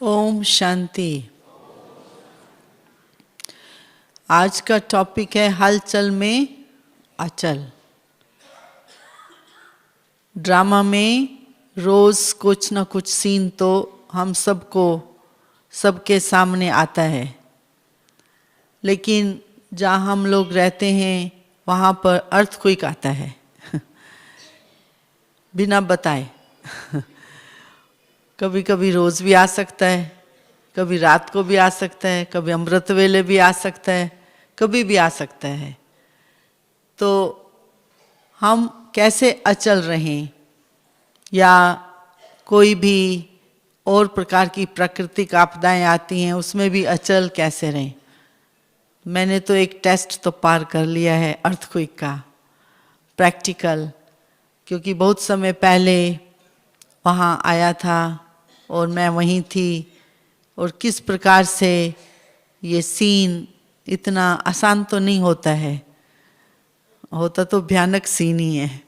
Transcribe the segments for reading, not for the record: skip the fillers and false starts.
ओम शांति। आज का टॉपिक है हलचल में अचल। ड्रामा में रोज कुछ ना कुछ सीन तो हम सबको सबके सामने आता है, लेकिन जहाँ हम लोग रहते हैं वहाँ पर अर्थक्वेक आता है बिना बताए कभी कभी रोज भी आ सकता है, कभी रात को भी आ सकता है, कभी अमृत वेले भी आ सकता है, कभी भी आ सकता है। तो हम कैसे अचल रहें, या कोई भी और प्रकार की प्राकृतिक आपदाएं आती हैं उसमें भी अचल कैसे रहें। मैंने तो एक टेस्ट तो पार कर लिया है अर्थक्वेक का, प्रैक्टिकल, क्योंकि बहुत समय पहले वहाँ आया था और मैं वहीं थी। और किस प्रकार से ये सीन इतना आसान तो नहीं होता है, होता तो भयानक सीन ही है।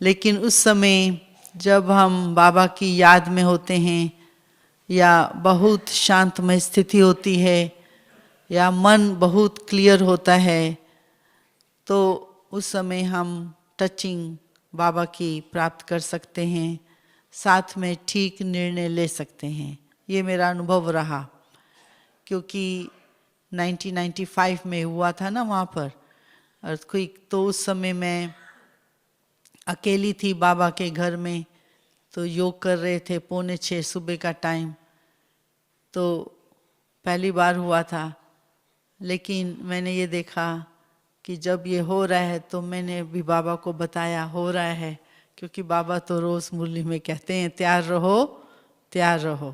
लेकिन उस समय जब हम बाबा की याद में होते हैं, या बहुत शांतमय स्थिति होती है, या मन बहुत क्लियर होता है, तो उस समय हम टचिंग बाबा की प्राप्त कर सकते हैं, साथ में ठीक निर्णय ले सकते हैं। ये मेरा अनुभव रहा, क्योंकि 1995 में हुआ था ना वहाँ पर अर्थक्वेक। तो उस समय मैं अकेली थी बाबा के घर में, तो योग कर रहे थे 5:45 सुबह का टाइम। तो पहली बार हुआ था, लेकिन मैंने ये देखा कि जब ये हो रहा है तो मैंने भी बाबा को बताया हो रहा है, क्योंकि बाबा तो रोज़ मुरली में कहते हैं तैयार रहो तैयार रहो।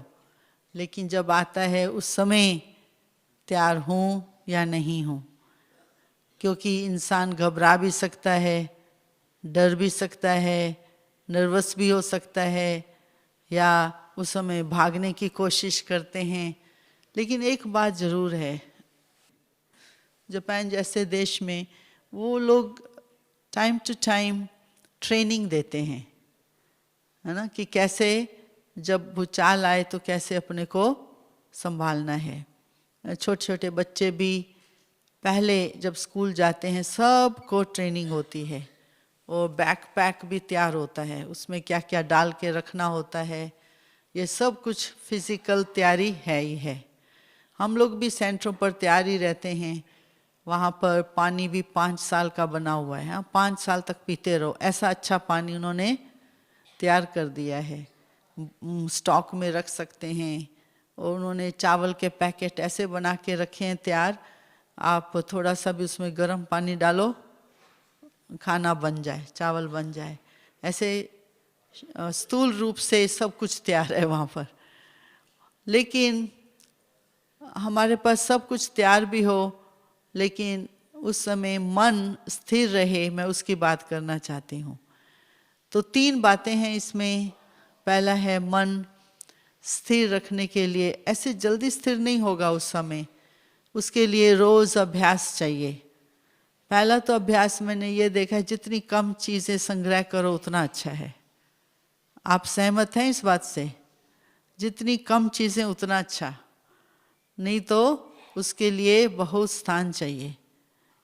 लेकिन जब आता है उस समय तैयार हूँ या नहीं हूँ, क्योंकि इंसान घबरा भी सकता है, डर भी सकता है, नर्वस भी हो सकता है, या उस समय भागने की कोशिश करते हैं। लेकिन एक बात ज़रूर है, जापान जैसे देश में वो लोग टाइम टू टाइम ट्रेनिंग देते हैं, है ना, कि कैसे जब भूचाल आए तो कैसे अपने को संभालना है। छोटे छोटे बच्चे भी पहले जब स्कूल जाते हैं सबको ट्रेनिंग होती है, और बैकपैक भी तैयार होता है, उसमें क्या क्या डाल के रखना होता है। ये सब कुछ फिजिकल तैयारी है ही है। हम लोग भी सेंटरों पर तैयारी रहते हैं, वहाँ पर पानी भी 5 साल का बना हुआ है, 5 साल तक पीते रहो, ऐसा अच्छा पानी उन्होंने तैयार कर दिया है, स्टॉक में रख सकते हैं। और उन्होंने चावल के पैकेट ऐसे बना के रखे हैं तैयार, आप थोड़ा सा भी उसमें गर्म पानी डालो, खाना बन जाए, चावल बन जाए। ऐसे स्थूल रूप से सब कुछ तैयार है वहाँ पर। लेकिन हमारे पास सब कुछ तैयार भी हो, लेकिन उस समय मन स्थिर रहे, मैं उसकी बात करना चाहती हूँ। तो 3 बातें हैं इसमें। पहला है मन स्थिर रखने के लिए, ऐसे जल्दी स्थिर नहीं होगा उस समय, उसके लिए रोज अभ्यास चाहिए। पहला तो अभ्यास मैंने ये देखा है, जितनी कम चीज़ें संग्रह करो उतना अच्छा है। आप सहमत हैं इस बात से? जितनी कम चीज़ें उतना अच्छा, नहीं तो उसके लिए बहुत स्थान चाहिए।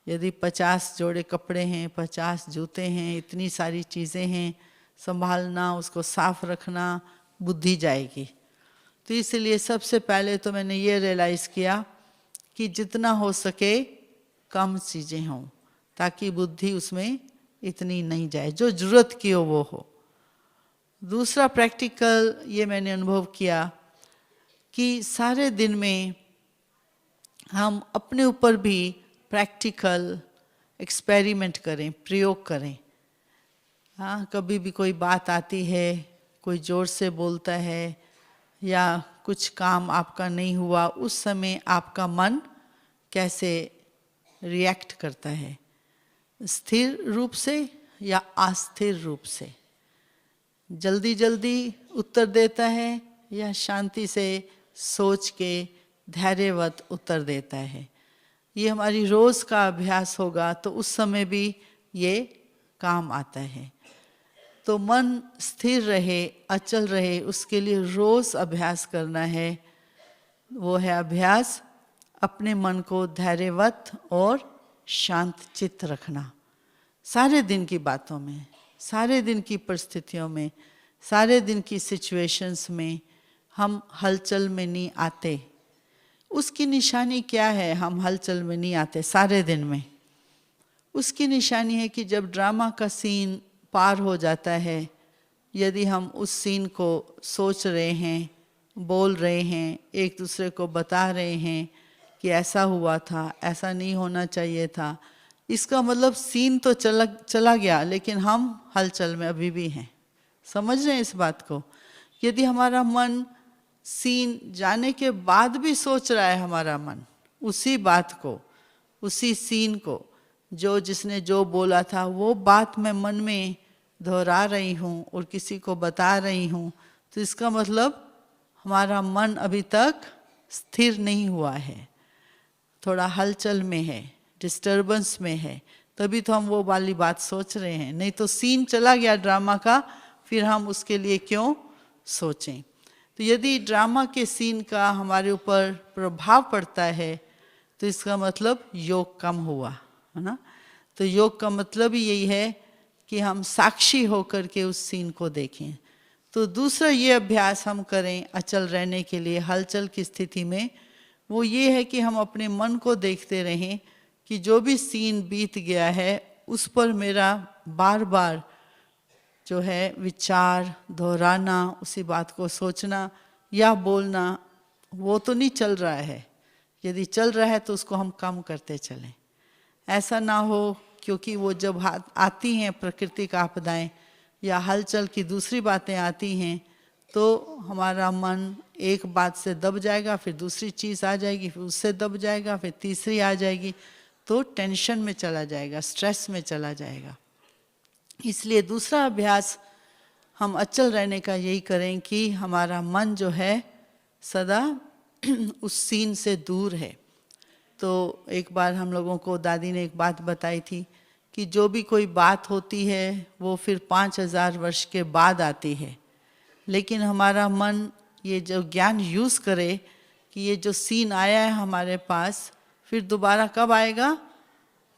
यदि 50 जोड़े कपड़े हैं, 50 जूते हैं, इतनी सारी चीज़ें हैं, संभालना, उसको साफ रखना, बुद्धि जाएगी। तो इसलिए सबसे पहले तो मैंने ये रियलाइज़ किया कि जितना हो सके कम चीज़ें हों, ताकि बुद्धि उसमें इतनी नहीं जाए, जो ज़रूरत की हो वो हो। दूसरा प्रैक्टिकल ये मैंने अनुभव किया कि सारे दिन में हम अपने ऊपर भी प्रैक्टिकल एक्सपेरिमेंट करें, प्रयोग करें। हाँ, कभी भी कोई बात आती है, कोई ज़ोर से बोलता है, या कुछ काम आपका नहीं हुआ, उस समय आपका मन कैसे रिएक्ट करता है, स्थिर रूप से या अस्थिर रूप से, जल्दी जल्दी उत्तर देता है या शांति से सोच के धैर्यवत उत्तर देता है। ये हमारी रोज का अभ्यास होगा तो उस समय भी ये काम आता है। तो मन स्थिर रहे, अचल रहे, उसके लिए रोज अभ्यास करना है। वो है अभ्यास अपने मन को धैर्यवत और शांत चित्त रखना। सारे दिन की बातों में, सारे दिन की परिस्थितियों में, सारे दिन की सिचुएशंस में हम हलचल में नहीं आते। उसकी निशानी क्या है हम हलचल में नहीं आते सारे दिन में? उसकी निशानी है कि जब ड्रामा का सीन पार हो जाता है, यदि हम उस सीन को सोच रहे हैं, बोल रहे हैं, एक दूसरे को बता रहे हैं कि ऐसा हुआ था, ऐसा नहीं होना चाहिए था, इसका मतलब सीन तो चला गया, लेकिन हम हलचल में अभी भी हैं। समझ रहे हैं इस बात को? यदि हमारा मन सीन जाने के बाद भी सोच रहा है, हमारा मन उसी बात को, उसी सीन को, जो जिसने जो बोला था वो बात मैं मन में दोहरा रही हूँ और किसी को बता रही हूँ, तो इसका मतलब हमारा मन अभी तक स्थिर नहीं हुआ है, थोड़ा हलचल में है, डिस्टर्बेंस में है, तभी तो हम वो वाली बात सोच रहे हैं। नहीं तो सीन चला गया ड्रामा का, फिर हम उसके लिए क्यों सोचें? तो यदि ड्रामा के सीन का हमारे ऊपर प्रभाव पड़ता है तो इसका मतलब योग कम हुआ, है ना? तो योग का मतलब ही यही है कि हम साक्षी होकर के उस सीन को देखें। तो दूसरा ये अभ्यास हम करें अचल रहने के लिए हलचल की स्थिति में, वो ये है कि हम अपने मन को देखते रहें कि जो भी सीन बीत गया है उस पर मेरा बार बार जो है विचार दोहराना, उसी बात को सोचना या बोलना, वो तो नहीं चल रहा है। यदि चल रहा है तो उसको हम कम करते चलें। ऐसा ना हो, क्योंकि वो जब आती हैं प्राकृतिक आपदाएं या हलचल की दूसरी बातें आती हैं तो हमारा मन एक बात से दब जाएगा, फिर दूसरी चीज़ आ जाएगी, फिर उससे दब जाएगा, फिर तीसरी आ जाएगी, तो टेंशन में चला जाएगा, स्ट्रेस में चला जाएगा। इसलिए दूसरा अभ्यास हम अचल रहने का यही करें कि हमारा मन जो है सदा उस सीन से दूर है। तो एक बार हम लोगों को दादी ने एक बात बताई थी कि जो भी कोई बात होती है वो फिर 5000 वर्ष के बाद आती है, लेकिन हमारा मन ये जो ज्ञान यूज़ करे कि ये जो सीन आया है हमारे पास फिर दोबारा कब आएगा?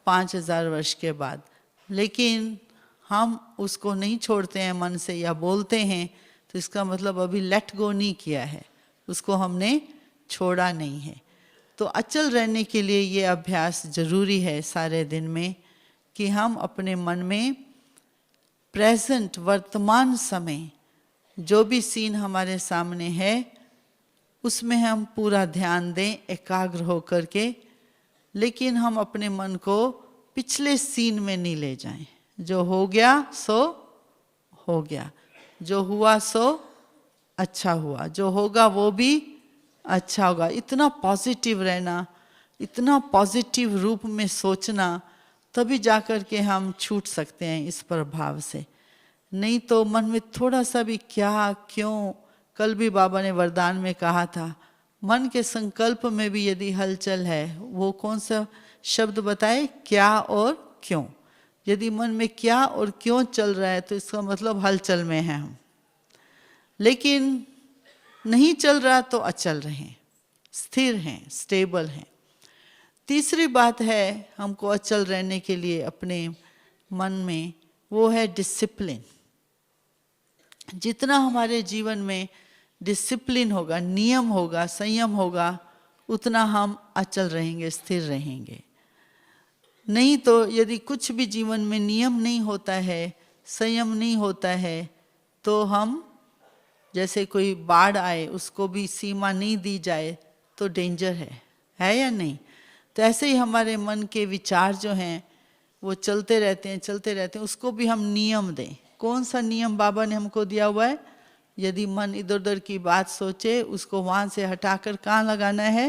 5000 वर्ष के बाद। लेकिन हम उसको नहीं छोड़ते हैं मन से या बोलते हैं, तो इसका मतलब अभी लेट गो नहीं किया है, उसको हमने छोड़ा नहीं है। तो अचल रहने के लिए ये अभ्यास जरूरी है सारे दिन में कि हम अपने मन में प्रेजेंट वर्तमान समय जो भी सीन हमारे सामने है उसमें हम पूरा ध्यान दें एकाग्र होकर के, लेकिन हम अपने मन को पिछले सीन में नहीं ले जाएं। जो हो गया सो हो गया, जो हुआ सो अच्छा हुआ, जो होगा वो भी अच्छा होगा। इतना पॉजिटिव रहना, इतना पॉजिटिव रूप में सोचना, तभी जाकर के हम छूट सकते हैं इस प्रभाव से। नहीं तो मन में थोड़ा सा भी क्या क्यों, कल भी बाबा ने वरदान में कहा था, मन के संकल्प में भी यदि हलचल है, वो कौन सा शब्द बताए? क्या और क्यों। यदि मन में क्या और क्यों चल रहा है तो इसका मतलब हलचल में है हम। लेकिन नहीं चल रहा तो अचल रहें, स्थिर हैं, स्टेबल हैं। तीसरी बात है हमको अचल रहने के लिए अपने मन में, वो है डिसिप्लिन। जितना हमारे जीवन में डिसिप्लिन होगा, नियम होगा, संयम होगा, उतना हम अचल रहेंगे, स्थिर रहेंगे। नहीं तो यदि कुछ भी जीवन में नियम नहीं होता है, संयम नहीं होता है, तो हम जैसे कोई बाढ़ आए उसको भी सीमा नहीं दी जाए तो डेंजर है या नहीं? तो ऐसे ही हमारे मन के विचार जो हैं वो चलते रहते हैं, चलते रहते हैं, उसको भी हम नियम दें। कौन सा नियम बाबा ने हमको दिया हुआ है? यदि मन इधर उधर की बात सोचे, उसको वहाँ से हटाकर कहाँ लगाना है?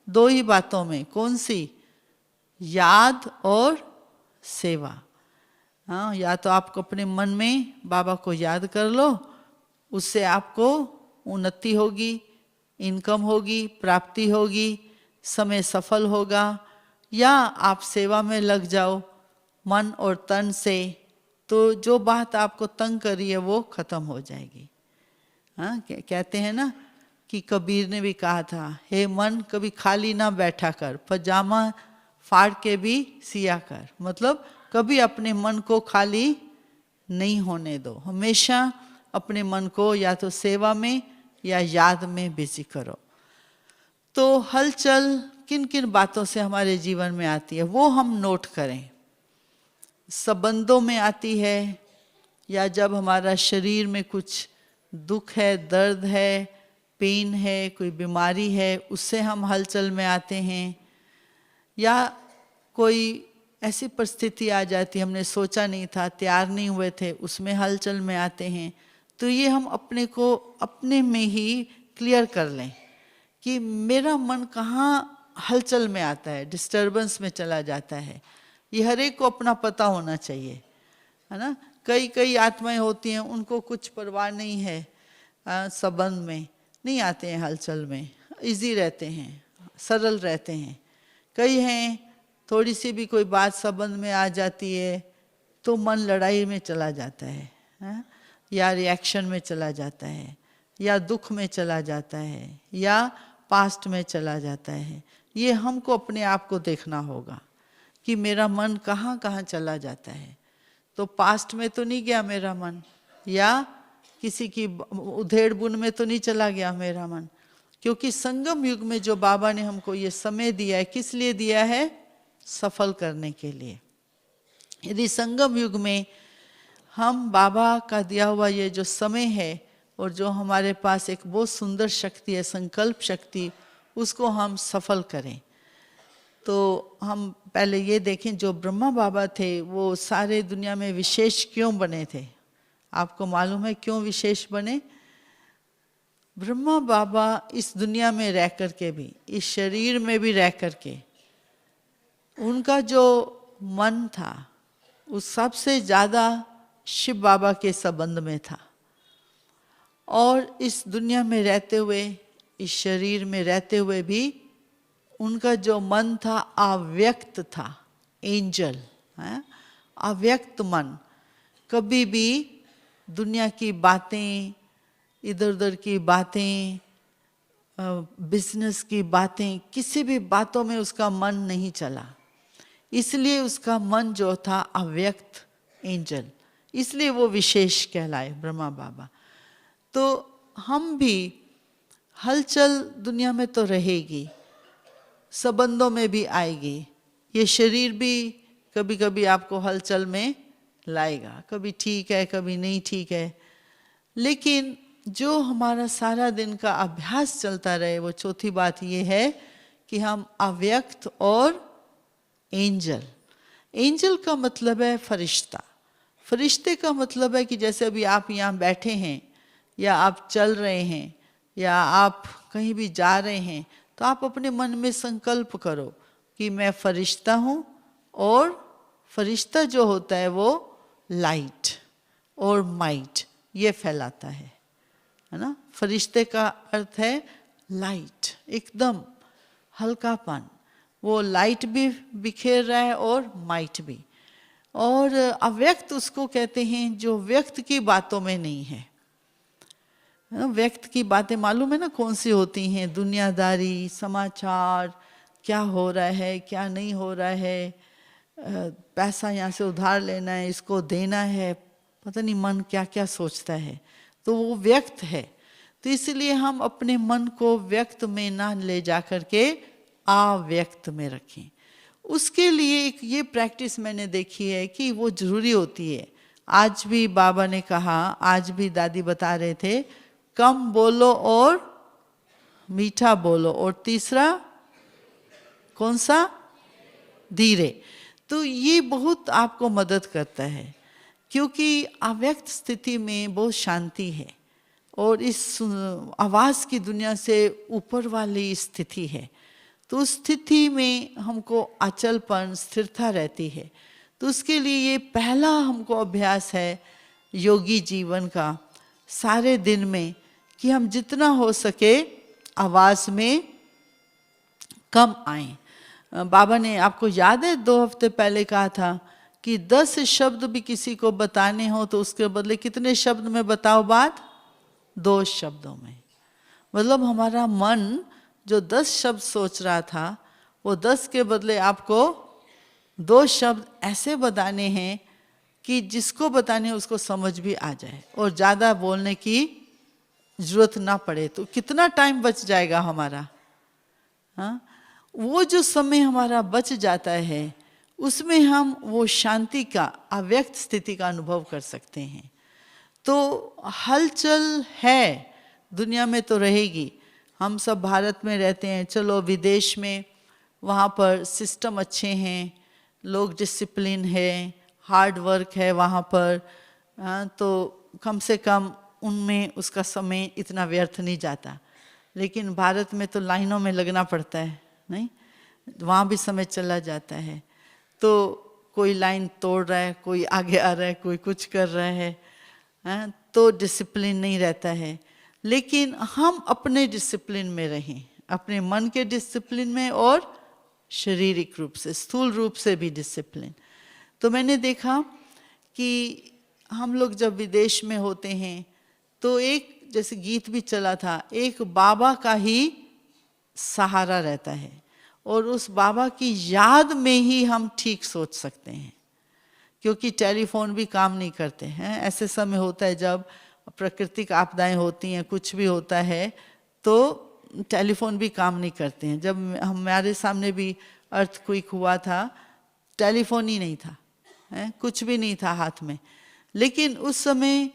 दो ही बातों में। कौन सी? याद और सेवा। हाँ, या तो आपको अपने मन में बाबा को याद कर लो, उससे आपको उन्नति होगी, इनकम होगी, प्राप्ति होगी, समय सफल होगा। या आप सेवा में लग जाओ मन और तन से, तो जो बात आपको तंग कर रही है वो खत्म हो जाएगी। हाँ, कहते हैं ना, कि कबीर ने भी कहा था, हे मन कभी खाली ना बैठा कर, पजामा फाड़ के भी सिया कर। मतलब कभी अपने मन को खाली नहीं होने दो, हमेशा अपने मन को या तो सेवा में या याद में बिजी करो। तो हलचल किन किन बातों से हमारे जीवन में आती है वो हम नोट करें। संबंधों में आती है, या जब हमारा शरीर में कुछ दुख है, दर्द है, पेन है, कोई बीमारी है, उससे हम हलचल में आते हैं, या कोई ऐसी परिस्थिति आ जाती हमने सोचा नहीं था, तैयार नहीं हुए थे, उसमें हलचल में आते हैं। तो ये हम अपने को अपने में ही क्लियर कर लें कि मेरा मन कहाँ हलचल में आता है, डिस्टर्बेंस में चला जाता है। ये हर एक को अपना पता होना चाहिए, है ना। कई आत्माएं होती हैं, उनको कुछ परवाह नहीं है, संबंध में नहीं आते हैं, हलचल में इजी रहते हैं, सरल रहते हैं। कई हैं थोड़ी सी भी कोई बात संबंध में आ जाती है तो मन लड़ाई में चला जाता है, या रिएक्शन में चला जाता है, या दुख में चला जाता है, या पास्ट में चला जाता है। ये हमको अपने आप को देखना होगा कि मेरा मन कहाँ कहाँ चला जाता है। तो पास्ट में तो नहीं गया मेरा मन, या किसी की उधेड़ बुन में तो नहीं चला गया मेरा मन। क्योंकि संगम युग में जो बाबा ने हमको ये समय दिया है, किस लिए दिया है? सफल करने के लिए। यदि संगम युग में हम बाबा का दिया हुआ ये जो समय है, और जो हमारे पास एक बहुत सुंदर शक्ति है, संकल्प शक्ति, उसको हम सफल करें, तो हम पहले ये देखें, जो ब्रह्मा बाबा थे वो सारे दुनिया में विशेष क्यों बने थे? आपको मालूम है क्यों विशेष बने? ब्रह्मा बाबा इस दुनिया में रह करके भी, इस शरीर में भी रह करके, उनका जो मन था उस सबसे ज़्यादा शिव बाबा के संबंध में था। और इस दुनिया में रहते हुए, इस शरीर में रहते हुए भी उनका जो मन था अव्यक्त था, एंजल है, अव्यक्त मन। कभी भी दुनिया की बातें, इधर उधर की बातें, बिजनेस की बातें, किसी भी बातों में उसका मन नहीं चला। इसलिए उसका मन जो था अव्यक्त, एंजल, इसलिए वो विशेष कहलाए ब्रह्मा बाबा। तो हम भी हलचल दुनिया में तो रहेगी, संबंधों में भी आएगी। ये शरीर भी कभी कभी आपको हलचल में लाएगा, कभी ठीक है कभी नहीं ठीक है। लेकिन जो हमारा सारा दिन का अभ्यास चलता रहे, वो चौथी बात ये है कि हम अव्यक्त और एंजल। एंजल का मतलब है फरिश्ता। फरिश्ते का मतलब है कि जैसे अभी आप यहाँ बैठे हैं, या आप चल रहे हैं, या आप कहीं भी जा रहे हैं, तो आप अपने मन में संकल्प करो कि मैं फरिश्ता हूँ। और फरिश्ता जो होता है वो लाइट और माइट ये फैलाता है ना। फरिश्ते का अर्थ है लाइट, एकदम हल्कापन। वो लाइट भी बिखेर रहा है और माइट भी। और अव्यक्त उसको कहते हैं जो व्यक्त की बातों में नहीं है। व्यक्त की बातें मालूम है ना कौन सी होती हैं? दुनियादारी, समाचार, क्या हो रहा है क्या नहीं हो रहा है, पैसा यहाँ से उधार लेना है, इसको देना है, पता नहीं मन क्या क्या सोचता है, तो वो व्यक्त है। तो इसलिए हम अपने मन को व्यक्त में ना ले जा करके अव्यक्त में रखें। उसके लिए एक ये प्रैक्टिस मैंने देखी है कि वो जरूरी होती है। आज भी बाबा ने कहा, आज भी दादी बता रहे थे, कम बोलो और मीठा बोलो, और तीसरा कौन सा? धीरे। तो ये बहुत आपको मदद करता है, क्योंकि अव्यक्त स्थिति में बहुत शांति है, और इस आवाज़ की दुनिया से ऊपर वाली स्थिति है। तो उस स्थिति में हमको अचलपन, स्थिरता रहती है। तो उसके लिए ये पहला हमको अभ्यास है योगी जीवन का, सारे दिन में, कि हम जितना हो सके आवाज़ में कम आए। बाबा ने, आपको याद है 2 हफ्ते पहले कहा था कि 10 शब्द भी किसी को बताने हो तो उसके बदले कितने शब्द में बताओ बात? 2 शब्दों में। मतलब हमारा मन जो 10 शब्द सोच रहा था, वो 10 के बदले आपको 2 शब्द ऐसे बताने हैं कि जिसको बताने उसको समझ भी आ जाए और ज़्यादा बोलने की जरूरत ना पड़े। तो कितना टाइम बच जाएगा हमारा। हाँ, वो जो समय हमारा बच जाता है उसमें हम वो शांति का, अव्यक्त स्थिति का अनुभव कर सकते हैं। तो हलचल है, दुनिया में तो रहेगी। हम सब भारत में रहते हैं, चलो विदेश में वहाँ पर सिस्टम अच्छे हैं, लोग डिसिप्लिन है, हार्ड वर्क है वहाँ पर। तो कम से कम उनमें उसका समय इतना व्यर्थ नहीं जाता। लेकिन भारत में तो लाइनों में लगना पड़ता है, नहीं, वहाँ भी समय चला जाता है। तो कोई लाइन तोड़ रहा है, कोई आगे आ रहा है, कोई कुछ कर रहा है, तो डिसिप्लिन नहीं रहता है। लेकिन हम अपने डिसिप्लिन में रहें, अपने मन के डिसिप्लिन में और शारीरिक रूप से, स्थूल रूप से भी डिसिप्लिन। तो मैंने देखा कि हम लोग जब विदेश में होते हैं तो एक जैसे गीत भी चला था, एक बाबा का ही सहारा रहता है और उस बाबा की याद में ही हम ठीक सोच सकते हैं, क्योंकि टेलीफोन भी काम नहीं करते हैं। ऐसे समय होता है जब प्राकृतिक आपदाएं होती हैं, कुछ भी होता है तो टेलीफोन भी काम नहीं करते हैं। जब हमारे सामने भी अर्थक्वेक हुआ था, टेलीफोन ही नहीं था, कुछ भी नहीं था हाथ में। लेकिन उस समय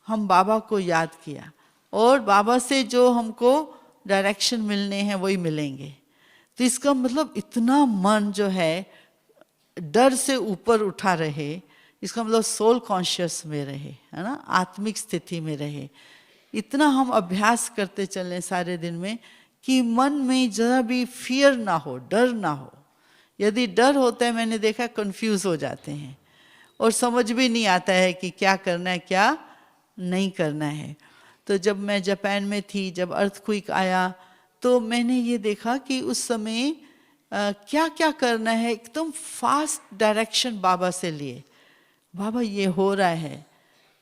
हम बाबा को याद किया और बाबा से जो हमको डायरेक्शन मिलने हैं वही मिलेंगे। तो इसका मतलब इतना मन जो है डर से ऊपर उठा रहे, इसका मतलब सोल कॉन्शियस में रहे, है ना, आत्मिक स्थिति में रहे। इतना हम अभ्यास करते चलें सारे दिन में कि मन में जरा भी फियर ना हो, डर ना हो। यदि डर होता है, मैंने देखा कंफ्यूज हो जाते हैं और समझ भी नहीं आता है कि क्या करना है क्या नहीं करना है। तो जब मैं जापान में थी, जब अर्थक्वेक आया, तो मैंने ये देखा कि उस समय क्या क्या करना है, एकदम फास्ट डायरेक्शन बाबा से लिए। बाबा ये हो रहा है,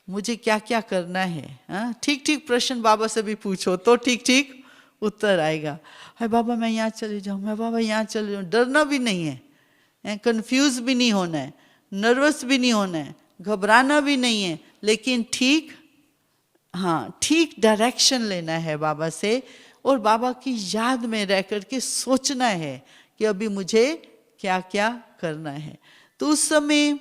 मुझे क्या क्या करना है। ठीक ठीक प्रश्न बाबा से भी पूछो तो ठीक ठीक उत्तर आएगा। है बाबा मैं यहाँ चले जाऊँ, मैं बाबा यहाँ चले जाऊँ। डरना भी नहीं है, कंफ्यूज भी नहीं होना है, नर्वस भी नहीं होना है, घबराना भी नहीं है, लेकिन ठीक, हाँ, ठीक डायरेक्शन लेना है बाबा से और बाबा की याद में रह करके सोचना है कि अभी मुझे क्या क्या करना है। तो उस समय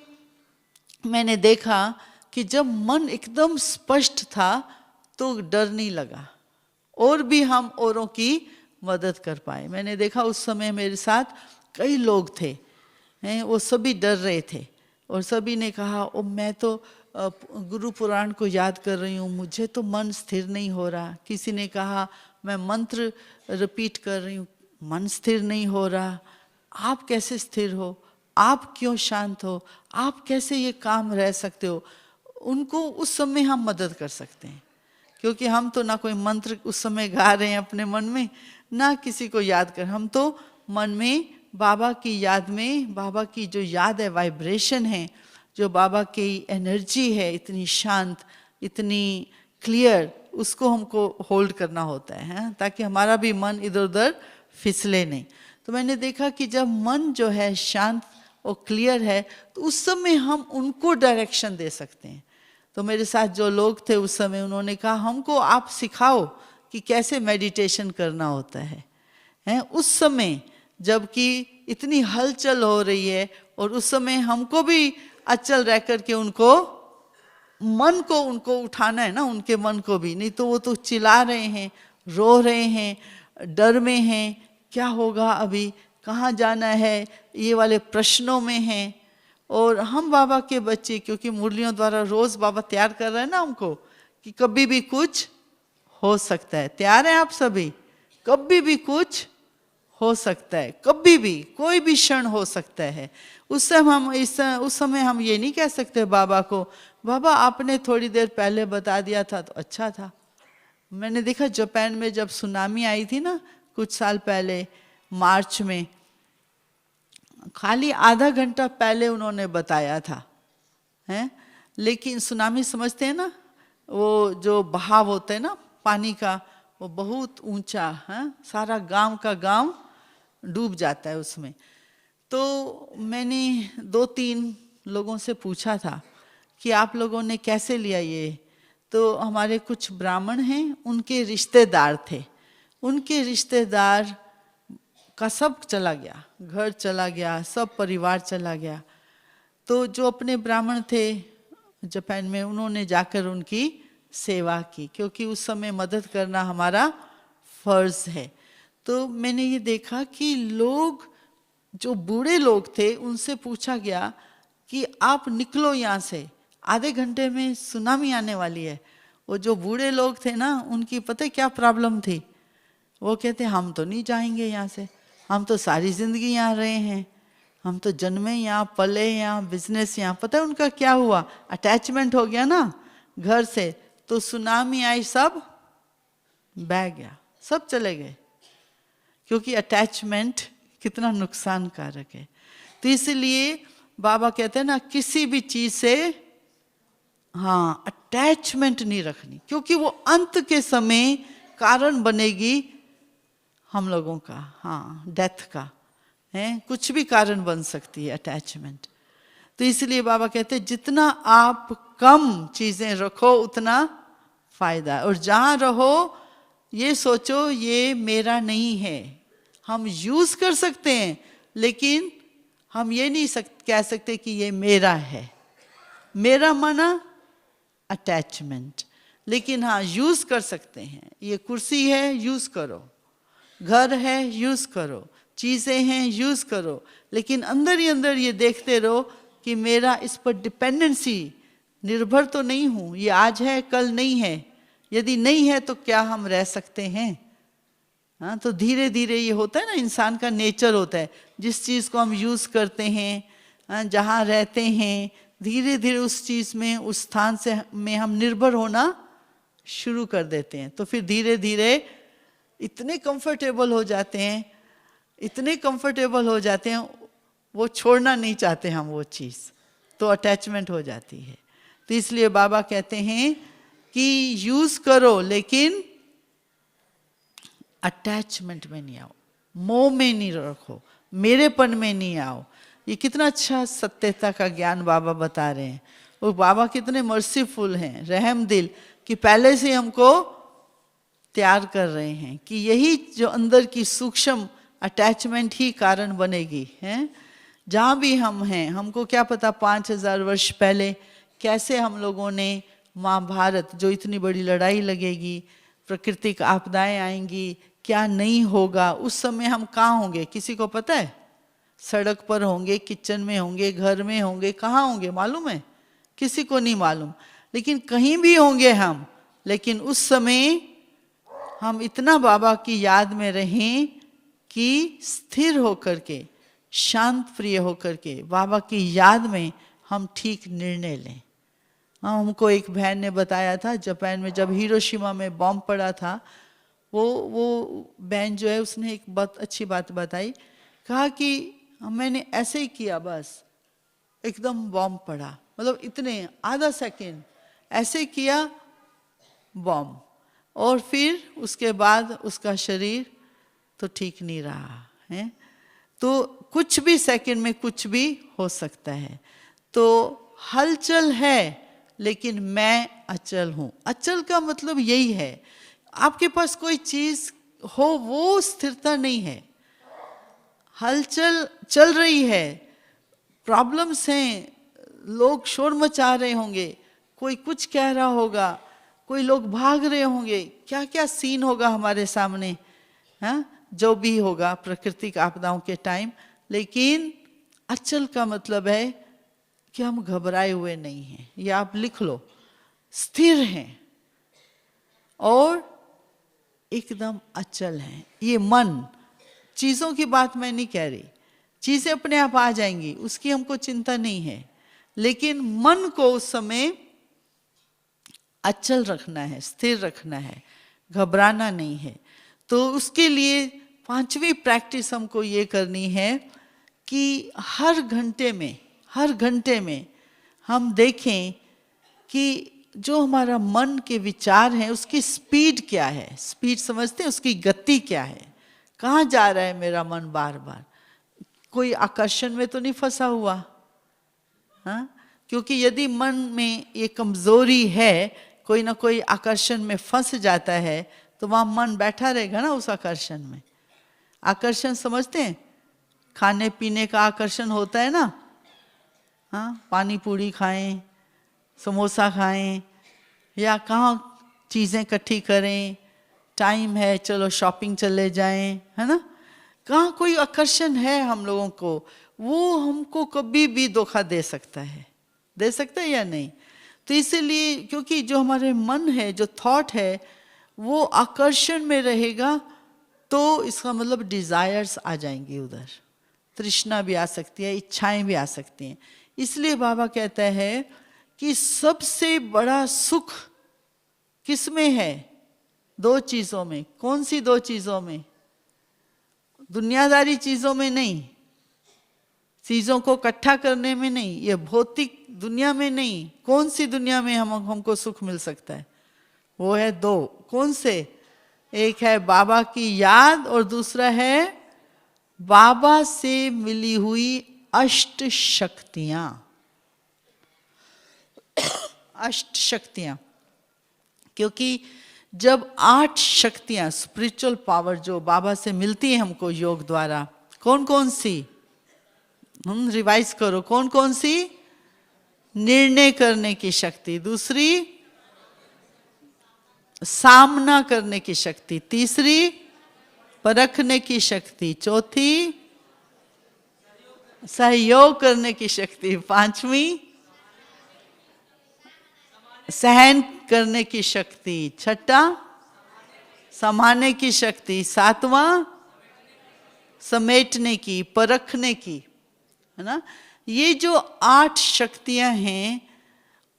मैंने देखा कि जब मन एकदम स्पष्ट था तो डर नहीं लगा और भी हम औरों की मदद कर पाए। मैंने देखा उस समय मेरे साथ कई लोग थे, वो सभी डर रहे थे और सभी ने कहा ओ मैं तो गुरु पुराण को याद कर रही हूँ, मुझे तो मन स्थिर नहीं हो रहा। किसी ने कहा मैं मंत्र रिपीट कर रही हूँ, मन स्थिर नहीं हो रहा। आप कैसे स्थिर हो, आप क्यों शांत हो, आप कैसे ये काम रह सकते हो। उनको उस समय हम मदद कर सकते हैं, क्योंकि हम तो ना कोई मंत्र उस समय गा रहे हैं अपने मन में, ना किसी को याद कर। हम तो मन में बाबा की याद में, बाबा की जो याद है, वाइब्रेशन है, जो बाबा की एनर्जी है, इतनी शांत, इतनी क्लियर, उसको हमको होल्ड करना होता है, ताकि हमारा भी मन इधर उधर फिसले नहीं। तो मैंने देखा कि जब मन जो है शांत और क्लियर है तो उस समय हम उनको डायरेक्शन दे सकते हैं। तो मेरे साथ जो लोग थे उस समय, उन्होंने कहा हमको आप सिखाओ कि कैसे मेडिटेशन करना होता है उस समय जबकि इतनी हलचल हो रही है। और उस समय हमको भी अचल रह करके उनको मन को उनको उठाना है ना, उनके मन को भी, नहीं तो वो तो चिल्ला रहे हैं, रो रहे हैं, डर में हैं, क्या होगा अभी, कहाँ जाना है, ये वाले प्रश्नों में हैं। और हम बाबा के बच्चे, क्योंकि मुरलियों द्वारा रोज बाबा तैयार कर रहे हैं ना हमको कि कभी भी कुछ हो सकता है। तैयार हैं आप सभी? कभी भी कुछ हो सकता है, कभी भी, कोई भी क्षण हो सकता है। उस समय हम ये नहीं कह सकते बाबा को बाबा आपने थोड़ी देर पहले बता दिया था तो अच्छा था। मैंने देखा जापान में जब सुनामी आई थी ना कुछ साल पहले, मार्च में, खाली आधा घंटा पहले उन्होंने बताया था, हैं? लेकिन सुनामी समझते हैं ना, वो जो बहाव होता है ना पानी का, वो बहुत ऊंचा, सारा गांव का गांव डूब जाता है उसमें। तो मैंने 2-3 लोगों से पूछा था कि आप लोगों ने कैसे लिया ये। तो हमारे कुछ ब्राह्मण हैं, उनके रिश्तेदार थे, उनके रिश्तेदार का सब चला गया, घर चला गया, सब परिवार चला गया। तो जो अपने ब्राह्मण थे जापान में, उन्होंने जाकर उनकी सेवा की, क्योंकि उस समय मदद करना हमारा फर्ज है। तो मैंने ये देखा कि लोग, जो बूढ़े लोग थे, उनसे पूछा गया कि आप निकलो यहाँ से, आधे घंटे में सुनामी आने वाली है। वो जो बूढ़े लोग थे ना, उनकी पता है क्या प्रॉब्लम थी? वो कहते हम तो नहीं जाएंगे यहाँ से, हम तो सारी जिंदगी यहाँ रहे हैं, हम तो जन्मे यहाँ, पले यहाँ, बिजनेस यहाँ। पता है उनका क्या हुआ? अटैचमेंट हो गया ना घर से, तो सुनामी आई, सब बह गया, सब चले गए, क्योंकि अटैचमेंट कितना नुकसानकारक है। तो इसलिए बाबा कहते हैं ना, किसी भी चीज से अटैचमेंट नहीं रखनी, क्योंकि वो अंत के समय कारण बनेगी हम लोगों का, डेथ का है, कुछ भी कारण बन सकती है अटैचमेंट। तो इसलिए बाबा कहते हैं जितना आप कम चीजें रखो उतना फायदा। और जहां रहो ये सोचो ये मेरा नहीं है। हम यूज कर सकते हैं, लेकिन हम ये नहीं कह सकते कि ये मेरा है। मेरा माना अटैचमेंट, लेकिन यूज कर सकते हैं। ये कुर्सी है, यूज करो, घर है, यूज करो, चीजें हैं, यूज करो, लेकिन अंदर ही अंदर ये देखते रहो कि मेरा इस पर डिपेंडेंसी, निर्भर तो नहीं हूं, ये आज है कल नहीं है। यदि नहीं है तो क्या हम रह सकते हैं? तो धीरे धीरे ये होता है ना, इंसान का नेचर होता है, जिस चीज को हम यूज करते हैं, जहां रहते हैं, धीरे धीरे उस चीज में, उस स्थान से में हम निर्भर होना शुरू कर देते हैं। तो फिर धीरे धीरे इतने कंफर्टेबल हो जाते हैं, इतने कंफर्टेबल हो जाते हैं, वो छोड़ना नहीं चाहते हम वो चीज, तो अटैचमेंट हो जाती है। तो इसलिए बाबा कहते हैं कि यूज करो, लेकिन अटैचमेंट में नहीं आओ, मोह में नहीं रखो, मेरेपन में नहीं आओ। ये कितना अच्छा सत्यता का ज्ञान बाबा बता रहे हैं। और बाबा कितने मर्सीफुल हैं, रहम दिल, कि पहले से हमको तैयार कर रहे हैं कि यही जो अंदर की सूक्ष्म अटैचमेंट ही कारण बनेगी, हैं? जहाँ भी हम हैं, हमको क्या पता 5000 वर्ष पहले कैसे हम लोगों ने महाभारत, जो इतनी बड़ी लड़ाई लगेगी, प्राकृतिक आपदाएं आएंगी, क्या नहीं होगा, उस समय हम कहाँ होंगे किसी को पता है? सड़क पर होंगे, किचन में होंगे, घर में होंगे, कहाँ होंगे मालूम है? किसी को नहीं मालूम, लेकिन कहीं भी होंगे हम। लेकिन उस समय हम इतना बाबा की याद में रहें कि स्थिर होकर के, शांत प्रिय होकर के, बाबा की याद में हम ठीक निर्णय लें। हमको एक बहन ने बताया था, जापान में जब हिरोशिमा में बॉम्ब पड़ा था, वो बहन जो है, उसने एक बहुत अच्छी बात बताई। कहा कि मैंने ऐसे ही किया, बस एकदम बॉम्ब पड़ा, मतलब इतने आधा सेकंड ऐसे किया बॉम्ब, और फिर उसके बाद उसका शरीर तो ठीक नहीं रहा है। तो कुछ भी सेकंड में कुछ भी हो सकता है। तो हलचल है, लेकिन मैं अचल हूं। अचल का मतलब यही है, आपके पास कोई चीज हो वो स्थिरता नहीं है। हलचल चल रही है, प्रॉब्लम्स हैं, लोग शोर मचा रहे होंगे, कोई कुछ कह रहा होगा, कोई लोग भाग रहे होंगे, क्या क्या सीन होगा हमारे सामने, जो भी होगा प्राकृतिक आपदाओं के टाइम। लेकिन अचल का मतलब है कि हम घबराए हुए नहीं हैं। ये आप लिख लो, स्थिर हैं और एकदम अचल हैं। ये मन, चीजों की बात मैं नहीं कह रही, चीजें अपने आप आ जाएंगी, उसकी हमको चिंता नहीं है, लेकिन मन को उस समय अचल रखना है, स्थिर रखना है, घबराना नहीं है। तो उसके लिए 5वीं प्रैक्टिस हमको ये करनी है कि हर घंटे में हम देखें कि जो हमारा मन के विचार हैं उसकी स्पीड क्या है, स्पीड समझते हैं, उसकी गति क्या है, कहाँ जा रहा है मेरा मन बार बार, कोई आकर्षण में तो नहीं फंसा हुआ। हाँ, क्योंकि यदि मन में ये कमजोरी है, कोई ना कोई आकर्षण में फंस जाता है, तो वहां मन बैठा रहेगा ना उस आकर्षण में। आकर्षण समझते हैं, खाने पीने का आकर्षण होता है ना। हाँ, पानी पूरी खाएं, समोसा खाएं, या कहाँ चीज़ें इकट्ठी करें, टाइम है चलो शॉपिंग चले जाएं, है ना। कहाँ कोई आकर्षण है हम लोगों को, वो हमको कभी भी धोखा दे सकता है, दे सकता है या नहीं। तो इसीलिए, क्योंकि जो हमारे मन है, जो थॉट है, वो आकर्षण में रहेगा, तो इसका मतलब डिजायर्स आ जाएंगी उधर, तृष्णा भी आ सकती है, इच्छाएं भी आ सकती हैं। इसलिए बाबा कहता है कि सबसे बड़ा सुख किस में है? दो चीजों में। कौन सी दो चीजों में? दुनियादारी चीजों में नहीं, चीजों को इकट्ठा करने में नहीं, ये भौतिक दुनिया में नहीं। कौन सी दुनिया में हमको सुख मिल सकता है? वो है दो। कौन से? एक है बाबा की याद और दूसरा है बाबा से मिली हुई अष्ट शक्तियां। अष्ट शक्तियां, क्योंकि जब 8 शक्तियां स्पिरिचुअल पावर जो बाबा से मिलती है हमको योग द्वारा, कौन कौन सी? हम रिवाइज करो, कौन कौन सी? निर्णय करने की शक्ति, दूसरी सामना करने की शक्ति, तीसरी परखने की शक्ति, चौथी सहयोग करने की शक्ति, पांचवी सहन करने की शक्ति, छठा संभालने की शक्ति, सातवां समेटने की, परखने की, है ना। ये जो 8 शक्तियां हैं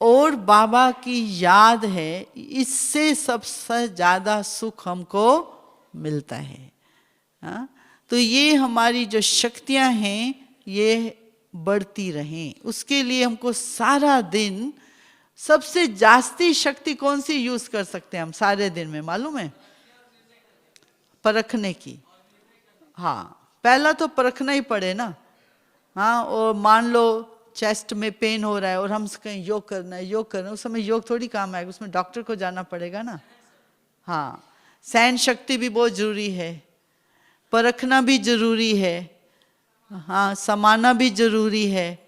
और बाबा की याद है, इससे सबसे ज्यादा सुख हमको मिलता है। हाँ, तो ये हमारी जो शक्तियां हैं ये बढ़ती रहें, उसके लिए हमको सारा दिन सबसे जास्ती शक्ति कौन सी यूज कर सकते हैं हम सारे दिन में, मालूम है? परखने की। हाँ, पहला तो परखना ही पड़े ना। हाँ, और मान लो चेस्ट में पेन हो रहा है और हम कहीं योग करना है, योग करना है, उस समय योग थोड़ी काम आएगा, उसमें डॉक्टर को जाना पड़ेगा ना। हाँ, सहन शक्ति भी बहुत जरूरी है, परखना भी जरूरी है, हाँ, समाना भी जरूरी है,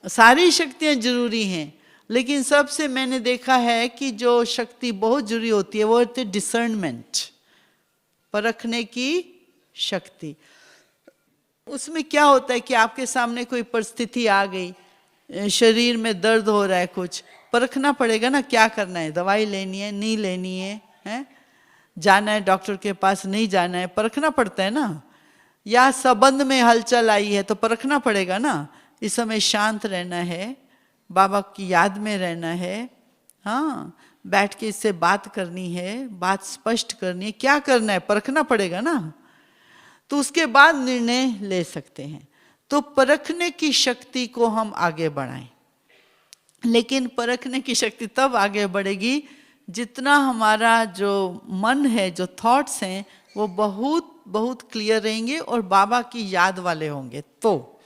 सारी शक्तियां जरूरी हैं। लेकिन सबसे मैंने देखा है कि जो शक्ति बहुत जरूरी होती है वो होती है डिसर्नमेंट, परखने की शक्ति। उसमें क्या होता है कि आपके सामने कोई परिस्थिति आ गई, शरीर में दर्द हो रहा है, कुछ परखना पड़ेगा ना, क्या करना है, दवाई लेनी है नहीं लेनी है, जाना है डॉक्टर के पास नहीं जाना है, परखना पड़ता है ना। या संबंध में हलचल आई है तो परखना पड़ेगा ना, इस समय शांत रहना है, बाबा की याद में रहना है, हाँ, बैठ के इससे बात करनी है, बात स्पष्ट करनी है, क्या करना है, परखना पड़ेगा ना। तो उसके बाद निर्णय ले सकते हैं। तो परखने की शक्ति को हम आगे बढ़ाएं, लेकिन परखने की शक्ति तब आगे बढ़ेगी जितना हमारा जो मन है, जो थॉट्स हैं, वो बहुत बहुत क्लियर रहेंगे और बाबा की याद वाले होंगे। तो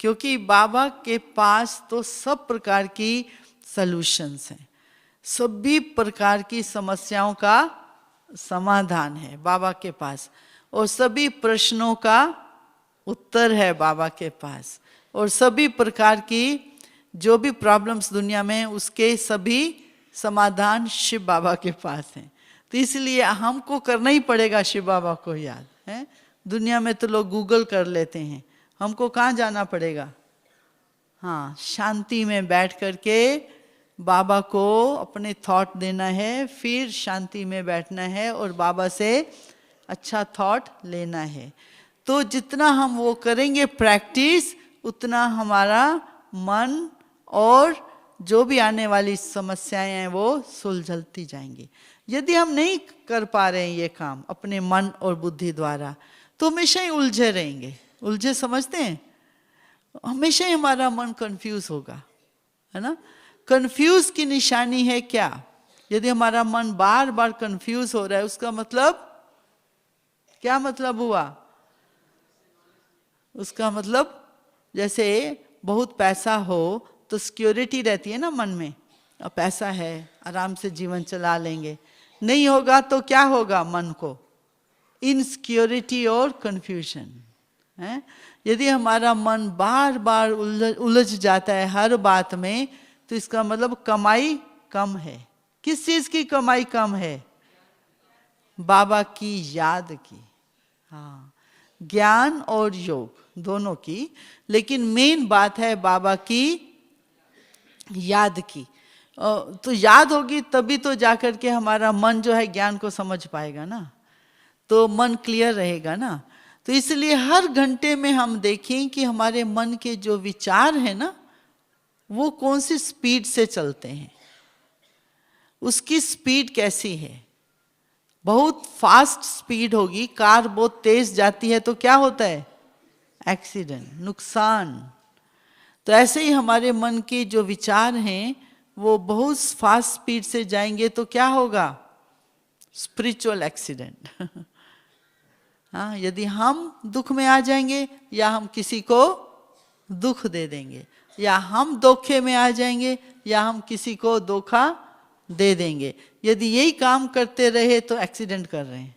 क्योंकि बाबा के पास तो सब प्रकार की सॉल्यूशंस हैं, सभी प्रकार की समस्याओं का समाधान है बाबा के पास, और सभी प्रश्नों का उत्तर है बाबा के पास, और सभी प्रकार की जो भी प्रॉब्लम्स दुनिया में उसके सभी समाधान शिव बाबा के पास हैं। तो इसलिए हमको करना ही पड़ेगा शिव बाबा को याद है। दुनिया में तो लोग गूगल कर लेते हैं, हमको कहाँ जाना पड़ेगा? हाँ, शांति में बैठ करके बाबा को अपने थॉट देना है, फिर शांति में बैठना है और बाबा से अच्छा थॉट लेना है। तो जितना हम वो करेंगे प्रैक्टिस, उतना हमारा मन और जो भी आने वाली समस्याएं हैं वो सुलझती जाएंगी। यदि हम नहीं कर पा रहे हैं ये काम अपने मन और बुद्धि द्वारा, तो हमेशा ही उलझे रहेंगे। उलझे समझते हैं? हमेशा ही हमारा मन कंफ्यूज होगा, है ना। कंफ्यूज की निशानी है क्या? यदि हमारा मन बार बार कंफ्यूज हो रहा है, उसका मतलब क्या मतलब हुआ? उसका मतलब जैसे बहुत पैसा हो तो सिक्योरिटी रहती है ना मन में, अब पैसा है आराम से जीवन चला लेंगे। नहीं होगा तो क्या होगा? मन को इनसिक्योरिटी और कंफ्यूजन है। यदि हमारा मन बार बार उलझ जाता है हर बात में, तो इसका मतलब कमाई कम है। किस चीज की कमाई कम है? बाबा की याद की। हाँ, ज्ञान और योग दोनों की, लेकिन मेन बात है बाबा की याद की। तो याद होगी तभी तो जाकर के हमारा मन जो है ज्ञान को समझ पाएगा ना, तो मन क्लियर रहेगा ना। तो इसलिए हर घंटे में हम देखें कि हमारे मन के जो विचार है ना, वो कौन सी स्पीड से चलते हैं, उसकी स्पीड कैसी है। बहुत फास्ट स्पीड होगी, कार बहुत तेज जाती है तो क्या होता है? एक्सीडेंट, नुकसान। तो ऐसे ही हमारे मन के जो विचार हैं वो बहुत फास्ट स्पीड से जाएंगे तो क्या होगा? Spiritual accident. हाँ, यदि हम दुख में आ जाएंगे या हम किसी को दुख दे देंगे, या हम धोखे में आ जाएंगे या हम किसी को धोखा दे देंगे। यदि यही काम करते रहे तो एक्सीडेंट कर रहे हैं।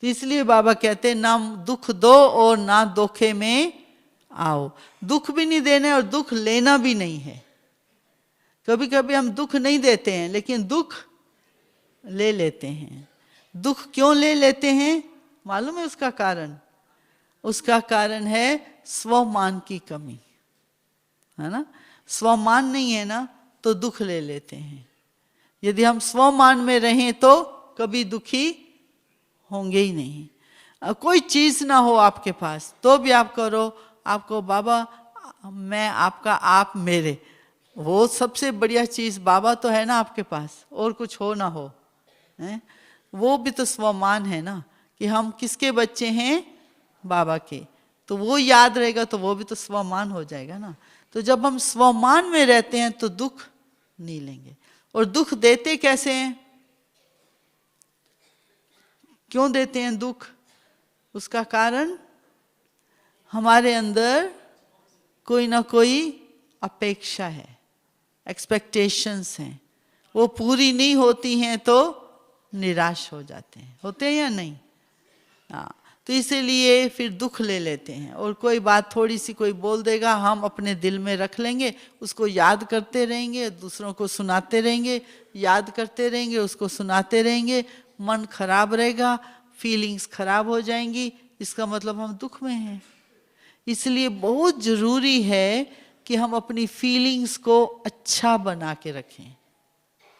तो इसलिए बाबा कहते हैं ना दुख दो और ना धोखे में आओ। दुख भी नहीं देना और दुख लेना भी नहीं है। कभी कभी हम दुख नहीं देते हैं लेकिन दुख ले लेते हैं। दुख क्यों ले लेते हैं मालूम है उसका कारण? उसका कारण है स्वमान की कमी, है ना। स्वमान नहीं है ना तो दुख ले लेते हैं। यदि हम स्वमान में रहें तो कभी दुखी होंगे ही नहीं। कोई चीज ना हो आपके पास तो भी आप करो, आपको बाबा मैं आपका, आप मेरे, वो सबसे बढ़िया चीज बाबा तो है ना आपके पास, और कुछ हो ना हो है? वो भी तो स्वमान है ना कि हम किसके बच्चे हैं? बाबा के। तो वो याद रहेगा तो वो भी तो स्वमान हो जाएगा ना। तो जब हम स्वमान में रहते हैं तो दुख नहीं लेंगे। और दुख देते कैसे हैं? क्यों देते हैं दुख? उसका कारण हमारे अंदर कोई ना कोई अपेक्षा है, एक्सपेक्टेशंस हैं, वो पूरी नहीं होती हैं तो निराश हो जाते हैं। होते हैं या नहीं? हाँ, तो इसीलिए फिर दुख ले लेते हैं। और कोई बात थोड़ी सी कोई बोल देगा, हम अपने दिल में रख लेंगे, उसको याद करते रहेंगे, दूसरों को सुनाते रहेंगे, याद करते रहेंगे, उसको सुनाते रहेंगे, मन खराब रहेगा, फीलिंग्स खराब हो जाएंगी। इसका मतलब हम दुख में हैं। इसलिए बहुत जरूरी है कि हम अपनी फीलिंग्स को अच्छा बना के रखें।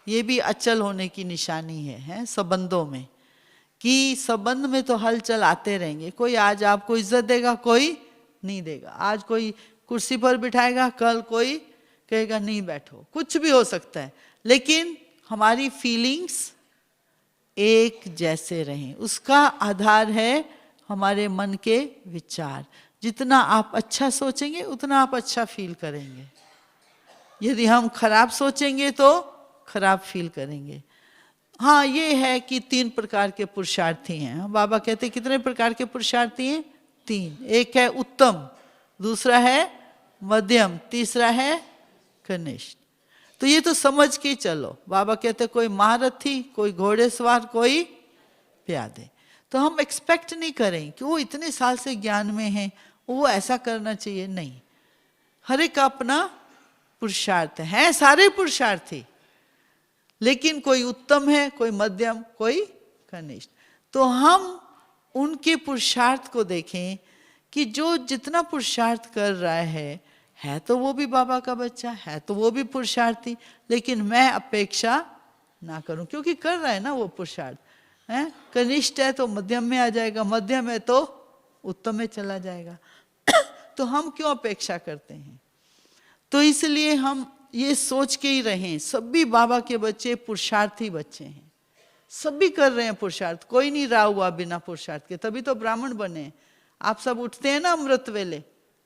ये भी अचल होने की निशानी है संबंधों में, कि संबंध में तो हलचल आते रहेंगे। कोई आज आपको इज्जत देगा, कोई नहीं देगा। आज कोई कुर्सी पर बिठाएगा, कल कोई कहेगा नहीं बैठो, कुछ भी हो सकता है। लेकिन हमारी फीलिंग्स एक जैसे रहें, उसका आधार है हमारे मन के विचार। जितना आप अच्छा सोचेंगे उतना आप अच्छा फील करेंगे। यदि हम खराब सोचेंगे तो खराब फील करेंगे। हाँ, ये है कि 3 प्रकार के पुरुषार्थी हैं। बाबा कहते हैं कितने प्रकार के पुरुषार्थी हैं? 3। एक है उत्तम, दूसरा है मध्यम, तीसरा है कनिष्ठ। तो ये तो समझ के चलो। बाबा कहते कोई महारथी, कोई घोड़ेसवार, कोई प्यादे। तो हम एक्सपेक्ट नहीं करें कि वो इतने साल से ज्ञान में है, वो ऐसा करना चाहिए, नहीं। हर एक का अपना पुरुषार्थ है, सारे पुरुषार्थी, लेकिन कोई उत्तम है, कोई मध्यम, कोई कनिष्ठ। तो हम उनके पुरुषार्थ को देखें कि जो जितना पुरुषार्थ कर रहा है तो वो भी बाबा का बच्चा है, तो वो भी पुरुषार्थी, लेकिन मैं अपेक्षा ना करूं क्योंकि कर रहा है ना वो पुरुषार्थ है। कनिष्ठ है तो मध्यम में आ जाएगा, मध्यम है तो उत्तम में चला जाएगा। तो हम क्यों अपेक्षा करते हैं? तो इसलिए हम ये सोच के ही रहें, सभी बाबा के बच्चे पुरुषार्थी बच्चे हैं, सभी कर रहे हैं पुरुषार्थ, कोई नहीं रहा हुआ बिना पुरुषार्थ के। तभी तो ब्राह्मण बने। आप सब उठते हैं ना अमृत वेले,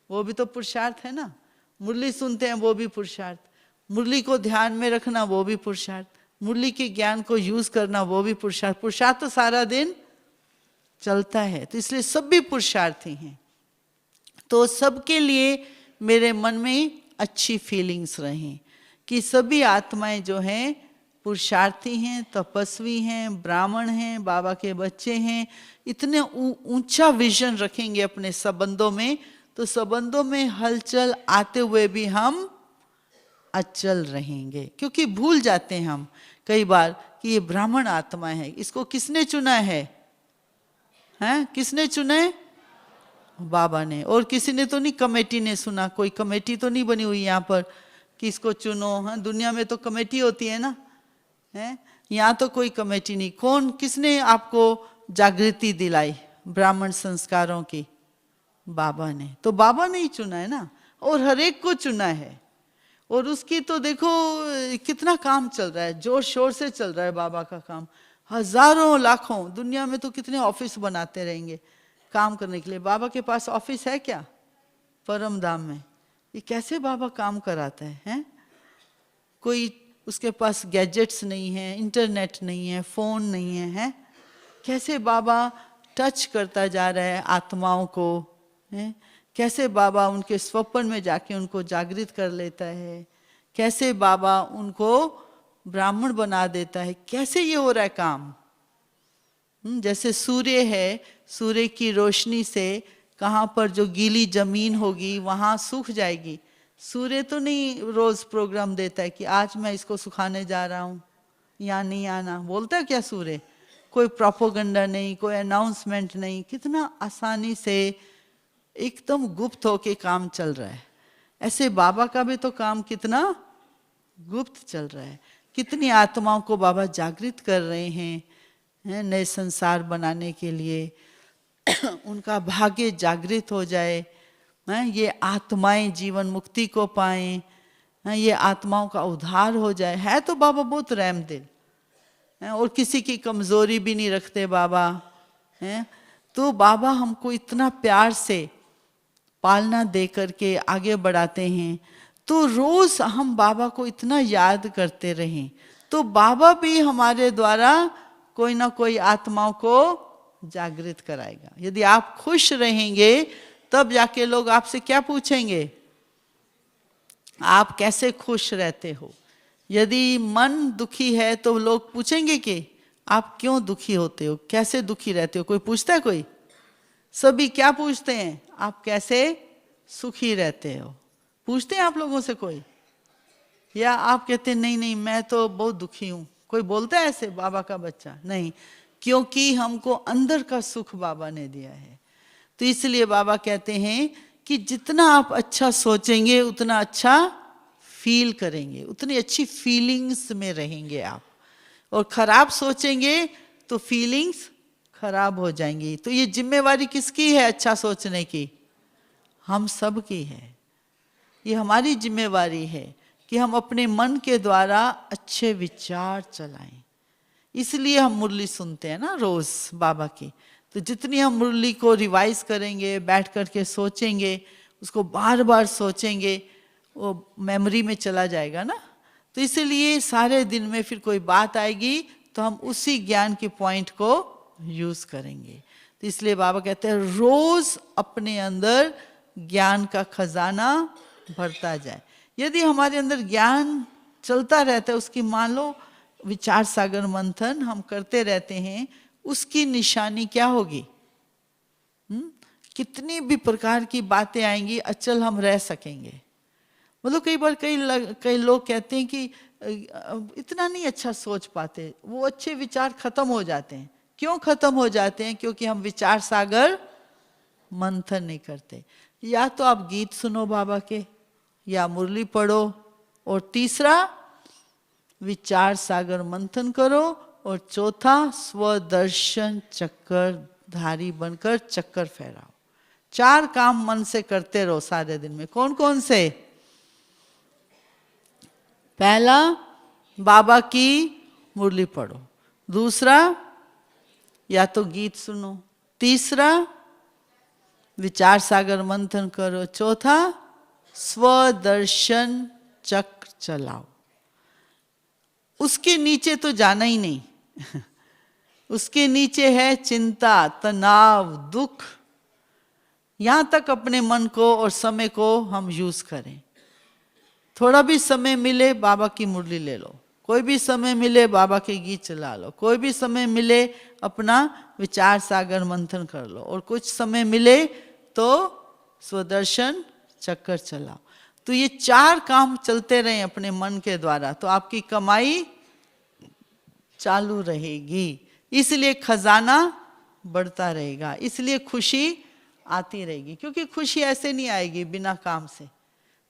वो भी तो पुरुषार्थ है ना। मुरली सुनते हैं, वो भी पुरुषार्थ। मुरली को ध्यान में रखना वो भी पुरुषार्थ, मुरली के ज्ञान को यूज करना वो भी पुरुषार्थ। पुरुषार्थ तो सारा दिन चलता है, तो इसलिए सब भी पुरुषार्थी हैं। तो सबके लिए मेरे मन में अच्छी फीलिंग्स रहें कि सभी आत्माएं जो हैं पुरुषार्थी हैं, तपस्वी हैं, ब्राह्मण हैं, बाबा के बच्चे हैं। इतने ऊंचा विजन रखेंगे अपने संबंधों में, तो संबंधों में हलचल आते हुए भी हम अचल रहेंगे। क्योंकि भूल जाते हैं हम कई बार कि ये ब्राह्मण आत्मा है, इसको किसने चुना है? हैं? किसने चुना है? बाबा ने। और किसी ने तो नहीं, कमेटी ने सुना, कोई कमेटी तो नहीं बनी हुई यहाँ पर कि इसको चुनो। हाँ, दुनिया में तो कमेटी होती है ना, है? यहाँ तो कोई कमेटी नहीं। कौन, किसने आपको जागृति दिलाई ब्राह्मण संस्कारों की? बाबा ने। तो बाबा ने ही चुना है ना, और हर एक को चुना है। और उसकी तो देखो कितना काम चल रहा है, जोर शोर से चल रहा है बाबा का काम। हजारों लाखों, दुनिया में तो कितने ऑफिस बनाते रहेंगे काम करने के लिए। बाबा के पास ऑफिस है क्या परम धाम में? ये कैसे बाबा काम कराता है, हैं? कोई उसके पास गैजेट्स नहीं है, इंटरनेट नहीं है, फोन नहीं है, हैं? कैसे बाबा टच करता जा रहा है आत्माओं को, हैं? कैसे बाबा उनके स्वप्न में जाके उनको जागृत कर लेता है, कैसे बाबा उनको ब्राह्मण बना देता है, कैसे ये हो रहा है काम। जैसे सूर्य है, सूर्य की रोशनी से कहाँ पर जो गीली जमीन होगी वहाँ सूख जाएगी। सूर्य तो नहीं रोज प्रोग्राम देता है कि आज मैं इसको सुखाने जा रहा हूँ, यहाँ नहीं आना, बोलता है क्या सूर्य? कोई प्रोपोगंडा नहीं, कोई अनाउंसमेंट नहीं, कितना आसानी से एकदम गुप्त होके काम चल रहा है। ऐसे बाबा का भी तो काम कितना गुप्त चल रहा है। कितनी आत्माओं को बाबा जागृत कर रहे हैं नए संसार बनाने के लिए। उनका भाग्य जागृत हो जाए, ये आत्माएं जीवन मुक्ति को पाएं, ये आत्माओं का उद्धार हो जाए। है तो बाबा बहुत रहम दिल, और किसी की कमजोरी भी नहीं रखते बाबा, हैं? तो बाबा हमको इतना प्यार से पालना दे करके आगे बढ़ाते हैं। तो रोज हम बाबा को इतना याद करते रहें, तो बाबा भी हमारे द्वारा कोई ना कोई आत्माओं को जागृत कराएगा। यदि आप खुश रहेंगे तब जाके लोग आपसे क्या पूछेंगे, आप कैसे खुश रहते हो। यदि मन दुखी है तो लोग पूछेंगे कि आप क्यों दुखी होते हो, कैसे दुखी रहते हो। कोई पूछता है? कोई? सभी क्या पूछते हैं, आप कैसे सुखी रहते हो। पूछते हैं आप लोगों से कोई? या आप कहते हैं नहीं नहीं मैं तो बहुत दुखी हूं। कोई बोलता है ऐसे बाबा का बच्चा? नहीं, क्योंकि हमको अंदर का सुख बाबा ने दिया है। तो इसलिए बाबा कहते हैं कि जितना आप अच्छा सोचेंगे उतना अच्छा फील करेंगे, उतनी अच्छी फीलिंग्स में रहेंगे आप। और खराब सोचेंगे तो फीलिंग्स खराब हो जाएंगी। तो ये जिम्मेवारी किसकी है अच्छा सोचने की? हम सब की है। ये हमारी जिम्मेवारी है कि हम अपने मन के द्वारा अच्छे विचार चलाएं। इसलिए हम मुरली सुनते हैं ना रोज बाबा की। तो जितनी हम मुरली को रिवाइज करेंगे, बैठ करके सोचेंगे, उसको बार बार सोचेंगे, वो मेमोरी में चला जाएगा ना। तो इसीलिए सारे दिन में फिर कोई बात आएगी तो हम उसी ज्ञान के पॉइंट को यूज करेंगे। तो इसलिए बाबा कहते हैं रोज अपने अंदर ज्ञान का खजाना भरता जाए। यदि हमारे अंदर ज्ञान चलता रहता है, उसकी मान लो विचार सागर मंथन हम करते रहते हैं, उसकी निशानी क्या होगी? कितनी भी प्रकार की बातें आएंगी, अचल हम रह सकेंगे। मतलब कई बार कई लोग कहते हैं कि इतना नहीं अच्छा सोच पाते, वो अच्छे विचार खत्म हो जाते हैं। क्यों खत्म हो जाते हैं? क्योंकि हम विचार सागर मंथन नहीं करते। या तो आप गीत सुनो बाबा के, या मुरली पढ़ो, और तीसरा विचार सागर मंथन करो, और चौथा स्वदर्शन चक्रधारी बनकर चक्कर फहराओ। 4 काम मन से करते रहो सारे दिन में। कौन कौन से? पहला, बाबा की मुरली पढ़ो। दूसरा, या तो गीत सुनो। तीसरा, विचार सागर मंथन करो। चौथा, स्वदर्शन चक्र चलाओ। उसके नीचे तो जाना ही नहीं। उसके नीचे है चिंता, तनाव, दुख। यहां तक अपने मन को और समय को हम यूज करें। थोड़ा भी समय मिले बाबा की मुरली ले लो, कोई भी समय मिले बाबा के गीत चला लो, कोई भी समय मिले अपना विचार सागर मंथन कर लो, और कुछ समय मिले तो स्वदर्शन चक्कर चलाओ। तो ये 4 काम चलते रहे अपने मन के द्वारा, तो आपकी कमाई चालू रहेगी। इसलिए खजाना बढ़ता रहेगा, इसलिए खुशी आती रहेगी। क्योंकि खुशी ऐसे नहीं आएगी बिना काम से।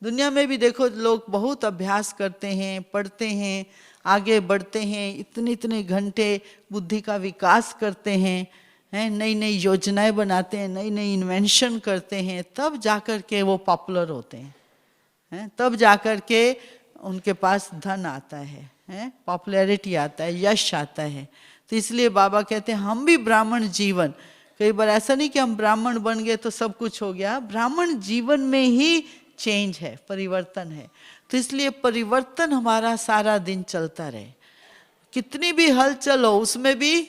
दुनिया में भी देखो, लोग बहुत अभ्यास करते हैं, पढ़ते हैं, आगे बढ़ते हैं, इतने इतने घंटे बुद्धि का विकास करते हैं, नई नई योजनाएं बनाते हैं, नई नई इन्वेंशन करते हैं, तब जाकर के वो पॉपुलर होते हैं, तब जाकर के उनके पास धन आता है, पॉपुलैरिटी आता है, यश आता है। तो इसलिए बाबा कहते हैं हम भी ब्राह्मण जीवन, कई बार ऐसा नहीं कि हम ब्राह्मण बन गए तो सब कुछ हो गया। ब्राह्मण जीवन में ही चेंज है, परिवर्तन है। तो इसलिए परिवर्तन हमारा सारा दिन चलता रहे। कितनी भी हलचल हो उसमें भी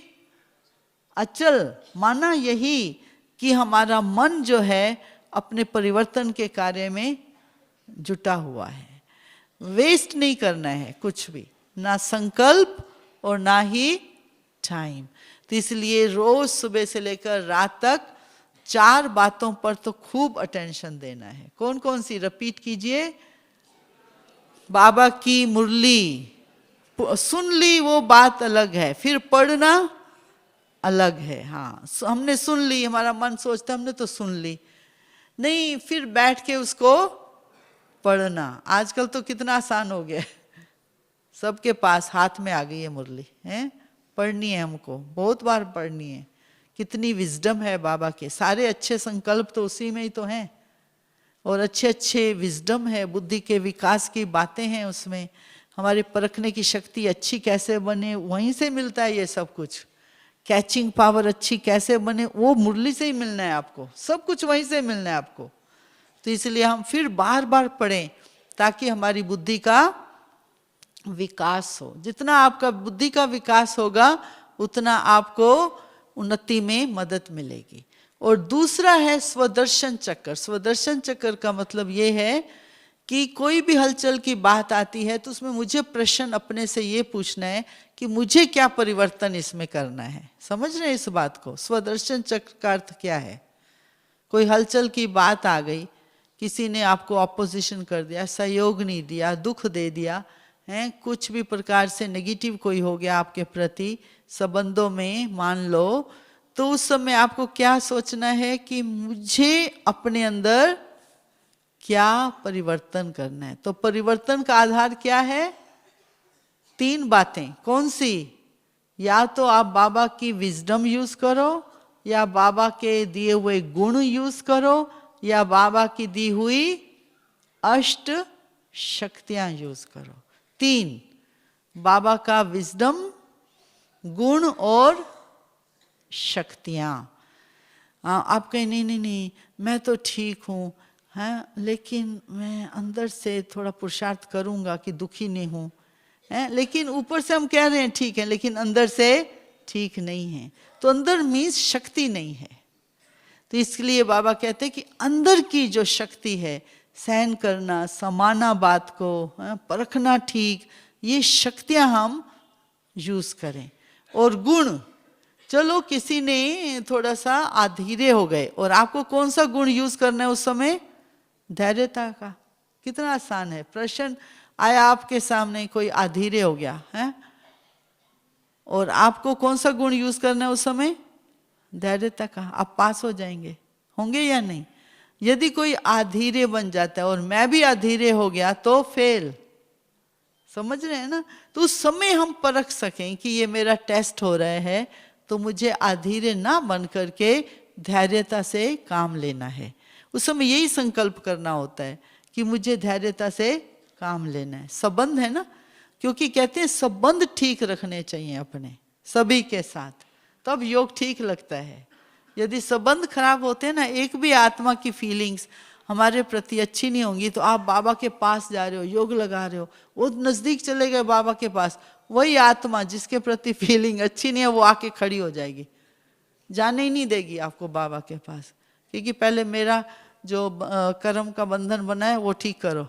अचल माना यही कि हमारा मन जो है अपने परिवर्तन के कार्य में जुटा हुआ है। वेस्ट नहीं करना है कुछ भी, ना संकल्प और ना ही टाइम। तो इसलिए रोज सुबह से लेकर रात तक 4 बातों पर तो खूब अटेंशन देना है। कौन कौन सी रिपीट कीजिए? बाबा की मुरली सुन ली वो बात अलग है, फिर पढ़ना अलग है। हाँ, हमने सुन ली, हमारा मन सोचता है हमने तो सुन ली, नहीं फिर बैठ के उसको पढ़ना। आजकल तो कितना आसान हो गया, सबके पास हाथ में आ गई है मुरली, है पढ़नी है, हमको बहुत बार पढ़नी है। कितनी विजडम है बाबा के, सारे अच्छे संकल्प तो उसी में ही तो हैं, और अच्छे अच्छे विजडम है, बुद्धि के विकास की बातें हैं उसमें। हमारे परखने की शक्ति अच्छी कैसे बने, वहीं से मिलता है ये सब कुछ। कैचिंग पावर अच्छी कैसे बने, वो मुरली से ही मिलना है आपको, सब कुछ वहीं से मिलना है आपको। तो इसलिए हम फिर बार बार पढ़ें ताकि हमारी बुद्धि का विकास हो। जितना आपका बुद्धि का विकास होगा उतना आपको उन्नति में मदद मिलेगी। और दूसरा है स्वदर्शन चक्र। स्वदर्शन चक्र का मतलब ये है कि कोई भी हलचल की बात आती है तो उसमें मुझे प्रश्न अपने से ये पूछना है कि मुझे क्या परिवर्तन इसमें करना है। समझ रहे हैं इस बात को? स्वदर्शन चक्र का अर्थ क्या है? कोई हलचल की बात आ गई, किसी ने आपको ऑपोजिशन कर दिया, सहयोग नहीं दिया, दुख दे दिया है, कुछ भी प्रकार से नेगेटिव कोई हो गया आपके प्रति संबंधों में मान लो, तो उस समय आपको क्या सोचना है कि मुझे अपने अंदर क्या परिवर्तन करना है। तो परिवर्तन का आधार क्या है? 3 बातें। कौन सी? या तो आप बाबा की विजडम यूज करो, या बाबा के दिए हुए गुण यूज करो, या बाबा की दी हुई अष्ट शक्तियां यूज करो। 3, बाबा का विजडम, गुण और शक्तियां। आप कहें नहीं नहीं नहीं मैं तो ठीक हूँ, हैं, लेकिन मैं अंदर से थोड़ा पुरुषार्थ करूँगा कि दुखी नहीं हूँ, हैं, लेकिन ऊपर से हम कह रहे हैं ठीक है, लेकिन अंदर से ठीक नहीं है। तो अंदर मीन्स शक्ति नहीं है। तो इसलिए बाबा कहते हैं कि अंदर की जो शक्ति है, सहन करना, समाना बात को, परखना ठीक, ये शक्तियां हम यूज करें। और गुण, चलो किसी ने थोड़ा सा अधीरे हो गए, और आपको कौन सा गुण यूज करना है उस समय? धैर्यता का। कितना आसान है। प्रश्न आया आपके सामने, कोई अधीरे हो गया है, और आपको कौन सा गुण यूज करना है उस समय? धैर्यता का। आप पास हो जाएंगे, होंगे या नहीं? यदि कोई अधीरे बन जाता है और मैं भी अधीरे हो गया तो फेल। समझ रहे हैं ना? तो उस समय हम परख सकें कि ये मेरा टेस्ट हो रहा है, तो मुझे अधीरे ना बन करके धैर्यता से काम लेना है। उस समय यही संकल्प करना होता है कि मुझे धैर्यता से काम लेना है। संबंध है ना, क्योंकि कहते हैं संबंध ठीक रखने चाहिए अपने सभी के साथ, तब योग ठीक लगता है। यदि संबंध खराब होते हैं ना, एक भी आत्मा की फीलिंग्स हमारे प्रति अच्छी नहीं होंगी, तो आप बाबा के पास जा रहे हो, योग लगा रहे हो, वो नजदीक चले गए बाबा के पास, वही आत्मा जिसके प्रति फीलिंग अच्छी नहीं है वो आके खड़ी हो जाएगी, जाने ही नहीं देगी आपको बाबा के पास, क्योंकि पहले मेरा जो कर्म का बंधन बना है वो ठीक करो।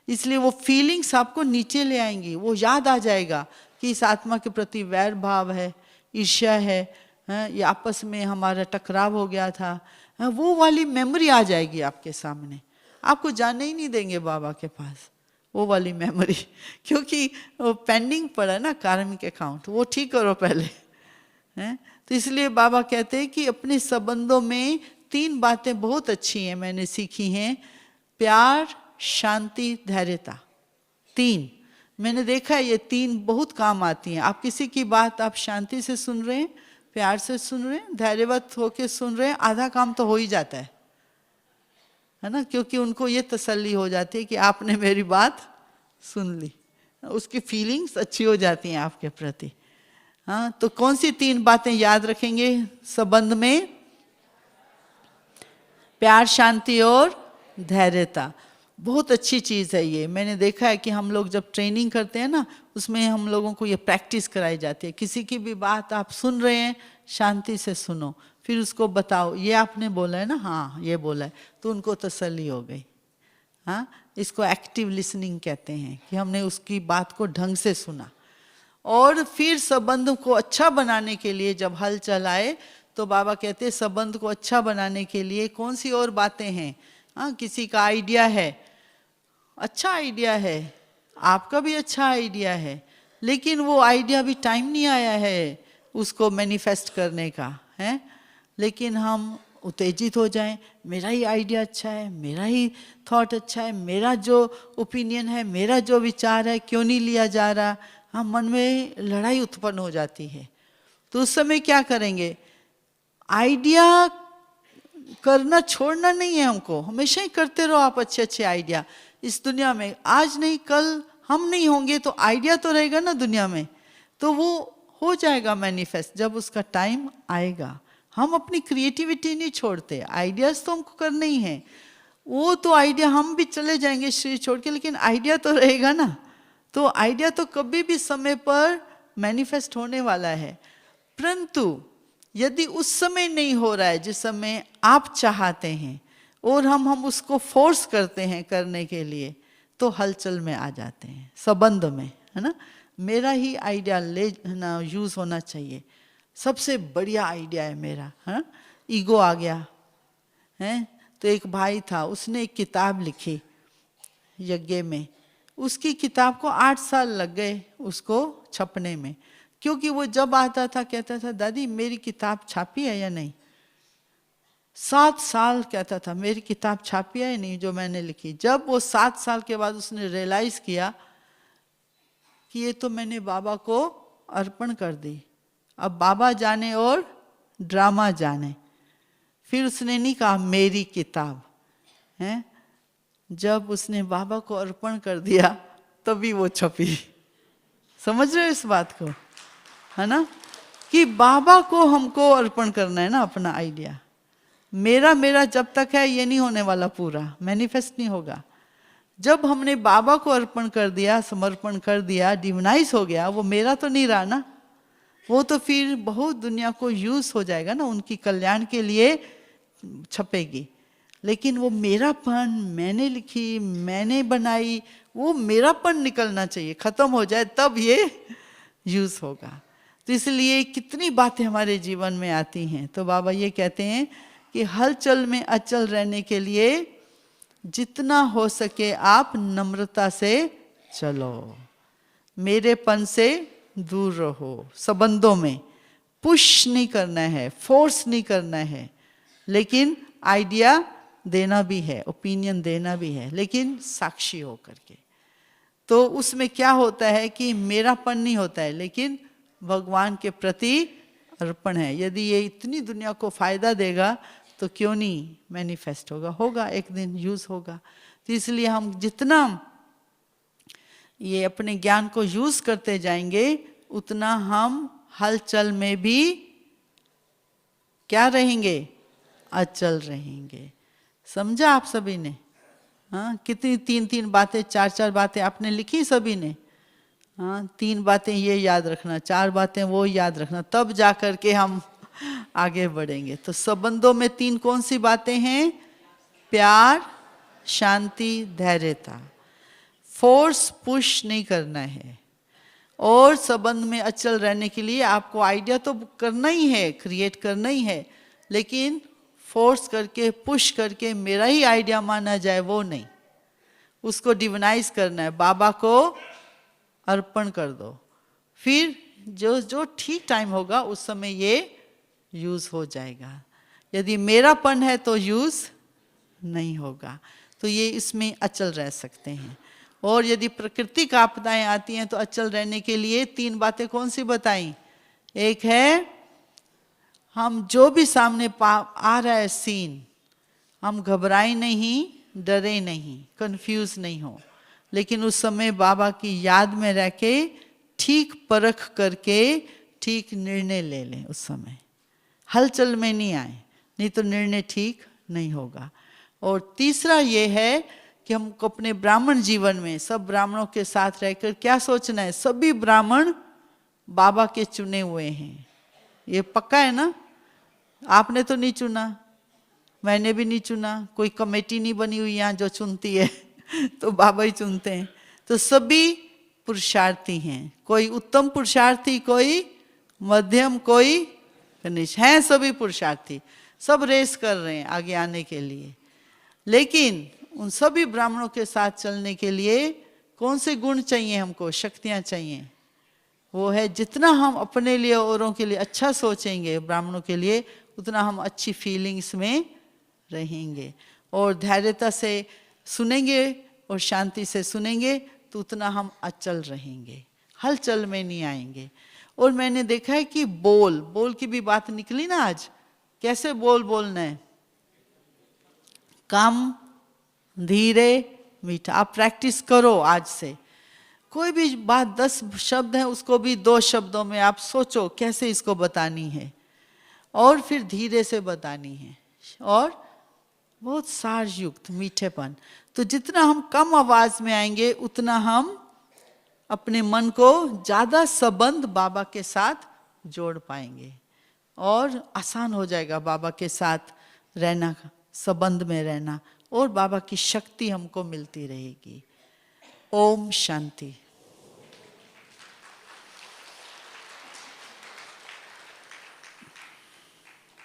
इसलिए वो फीलिंग्स आपको नीचे ले आएंगी, वो याद आ जाएगा कि इस आत्मा के प्रति वैर भाव है, ईर्ष्या है, ये आपस में हमारा टकराव हो गया था, वो वाली मेमोरी आ जाएगी आपके सामने, आपको जाने ही नहीं देंगे बाबा के पास वो वाली मेमोरी, क्योंकि वो पेंडिंग पड़ा ना कार्मिक अकाउंट, वो ठीक करो पहले, हैं। तो इसलिए बाबा कहते हैं कि अपने संबंधों में 3 बातें बहुत अच्छी हैं, मैंने सीखी हैं, प्यार, शांति, धैर्यता। 3 मैंने देखा है, ये 3 बहुत काम आती हैं। आप किसी की बात आप शांति से सुन रहे हैं, प्यार से सुन रहे हैं, धैर्यवत होके सुन रहे हैं, आधा काम तो हो ही जाता है ना, क्योंकि उनको ये तसल्ली हो जाती है कि आपने मेरी बात सुन ली, उसकी फीलिंग्स अच्छी हो जाती हैं आपके प्रति। हाँ, तो कौन सी 3 बातें याद रखेंगे संबंध में? प्यार, शांति और धैर्यता। बहुत अच्छी चीज़ है ये, मैंने देखा है कि हम लोग जब ट्रेनिंग करते हैं ना, उसमें हम लोगों को ये प्रैक्टिस कराई जाती है, किसी की भी बात आप सुन रहे हैं, शांति से सुनो, फिर उसको बताओ ये आपने बोला है ना, हाँ ये बोला है, तो उनको तसल्ली हो गई। हाँ, इसको एक्टिव लिसनिंग कहते हैं, कि हमने उसकी बात को ढंग से सुना। और फिर संबंध को अच्छा बनाने के लिए जब हलचल आए, तो बाबा कहते हैं संबंध को अच्छा बनाने के लिए कौन सी और बातें हैं। हाँ, किसी का आइडिया है, अच्छा आइडिया है, आपका भी अच्छा आइडिया है, लेकिन वो आइडिया भी टाइम नहीं आया है उसको मैनिफेस्ट करने का है, लेकिन हम उत्तेजित हो जाएं, मेरा ही आइडिया अच्छा है, मेरा ही थॉट अच्छा है, मेरा जो ओपिनियन है, मेरा जो विचार है, क्यों नहीं लिया जा रहा। हाँ, मन में लड़ाई उत्पन्न हो जाती है। तो उस समय क्या करेंगे? आइडिया करना छोड़ना नहीं है हमको, हमेशा ही करते रहो आप अच्छे अच्छे आइडिया। इस दुनिया में आज नहीं कल हम नहीं होंगे तो आइडिया तो रहेगा ना दुनिया में, तो वो हो जाएगा मैनिफेस्ट जब उसका टाइम आएगा। हम अपनी क्रिएटिविटी नहीं छोड़ते, आइडियाज तो हमको करने ही हैं। वो तो आइडिया हम भी चले जाएंगे शरीर छोड़ के, लेकिन आइडिया तो रहेगा ना। तो आइडिया तो कभी भी समय पर मैनिफेस्ट होने वाला है, परंतु यदि उस समय नहीं हो रहा है जिस समय आप चाहते हैं, और हम उसको फोर्स करते हैं करने के लिए, तो हलचल में आ जाते हैं संबंध में, है ना। मेरा ही आइडिया ले ना यूज होना चाहिए, सबसे बढ़िया आइडिया है मेरा, है। ईगो आ गया है। तो एक भाई था, उसने एक किताब लिखी यज्ञ में, उसकी किताब को 8 साल लग गए उसको छपने में, क्योंकि वो जब आता था कहता था दादी मेरी किताब छापी है या नहीं। 7 साल कहता था मेरी किताब छापी है या नहीं जो मैंने लिखी। जब वो 7 साल के बाद उसने रियलाइज किया कि ये तो मैंने बाबा को अर्पण कर दी, अब बाबा जाने और ड्रामा जाने। फिर उसने नहीं कहा मेरी किताब है, जब उसने बाबा को अर्पण कर दिया तभी वो छपी। समझ रहे हो इस बात को, है ना, कि बाबा को हमको अर्पण करना है ना अपना आइडिया। मेरा मेरा जब तक है ये नहीं होने वाला, पूरा मैनिफेस्ट नहीं होगा। जब हमने बाबा को अर्पण कर दिया, समर्पण कर दिया, डिवाइनाइज हो गया, वो मेरा तो नहीं रहा ना, वो तो फिर बहुत दुनिया को यूज हो जाएगा ना, उनकी कल्याण के लिए छपेगी। लेकिन वो मेरापन, मैंने लिखी, मैंने बनाई, वो मेरापन निकलना चाहिए, खत्म हो जाए तब ये यूज होगा। तो इसलिए कितनी बातें हमारे जीवन में आती हैं। तो बाबा ये कहते हैं कि हलचल में अचल रहने के लिए जितना हो सके आप नम्रता से चलो, मेरेपन से दूर रहो। संबंधों में पुश नहीं करना है, फोर्स नहीं करना है, लेकिन आइडिया देना भी है, ओपिनियन देना भी है, लेकिन साक्षी हो करके। तो उसमें क्या होता है कि मेरापन नहीं होता है, लेकिन भगवान के प्रति अर्पण है। यदि ये इतनी दुनिया को फायदा देगा तो क्यों नहीं मैनिफेस्ट होगा, होगा एक दिन यूज होगा। तो इसलिए हम जितना ये अपने ज्ञान को यूज करते जाएंगे, उतना हम हलचल में भी क्या रहेंगे, अचल रहेंगे। समझा आप सभी ने? हाँ, कितनी 3-3 बातें, 4-4 बातें आपने लिखी सभी ने? हाँ, 3 बातें ये याद रखना, 4 बातें वो याद रखना, तब जा कर के हम आगे बढ़ेंगे। तो संबंधों में 3 कौन सी बातें हैं? प्यार, शांति, धैर्यता। फोर्स पुश नहीं करना है। और संबंध में अचल रहने के लिए आपको आइडिया तो करना ही है, क्रिएट करना ही है, लेकिन फोर्स करके, पुश करके मेरा ही आइडिया माना जाए वो नहीं, उसको डिवाइनाइज करना है, बाबा को अर्पण कर दो। फिर जो जो ठीक टाइम होगा उस समय ये यूज हो जाएगा। यदि मेरापन है तो यूज नहीं होगा। तो ये इसमें अचल रह सकते हैं। और यदि प्राकृतिक आपदाएं आती हैं तो अचल रहने के लिए 3 बातें कौन सी बताई? एक है, हम जो भी सामने आ रहा है सीन, हम घबराए नहीं, डरे नहीं, कंफ्यूज नहीं हो, लेकिन उस समय बाबा की याद में रह के ठीक परख करके ठीक निर्णय ले लें। उस समय हलचल में नहीं आए, नहीं तो निर्णय ठीक नहीं होगा। और तीसरा ये है कि हमको अपने ब्राह्मण जीवन में सब ब्राह्मणों के साथ रहकर क्या सोचना है? सभी ब्राह्मण बाबा के चुने हुए हैं, ये पक्का है ना? आपने तो नहीं चुना, मैंने भी नहीं चुना, कोई कमेटी नहीं बनी हुई यहाँ जो चुनती है तो बाबा ही चुनते हैं। तो सभी पुरुषार्थी हैं, कोई उत्तम पुरुषार्थी, कोई मध्यम, कोई कनिष्ठ, हैं सभी पुरुषार्थी, सब रेस कर रहे हैं आगे आने के लिए। लेकिन उन सभी ब्राह्मणों के साथ चलने के लिए कौन से गुण चाहिए हमको, शक्तियां चाहिए? वो है जितना हम अपने लिए औरों के लिए अच्छा सोचेंगे ब्राह्मणों के लिए, उतना हम अच्छी फीलिंग्स में रहेंगे। और धैर्यता से सुनेंगे और शांति से सुनेंगे तो उतना हम अचल रहेंगे, हलचल में नहीं आएंगे। और मैंने देखा है कि बोल की भी बात निकली ना आज, कैसे बोलना है? कम, धीरे, मीठा। आप प्रैक्टिस करो आज से। कोई भी बात 10 शब्द है उसको भी 2 शब्दों में आप सोचो कैसे इसको बतानी है, और फिर धीरे से बतानी है, और बहुत सार युक्त मीठेपन। तो जितना हम कम आवाज में आएंगे उतना हम अपने मन को ज्यादा संबंध बाबा के साथ जोड़ पाएंगे, और आसान हो जाएगा बाबा के साथ रहना, संबंध में रहना, और बाबा की शक्ति हमको मिलती रहेगी। ओम शांति।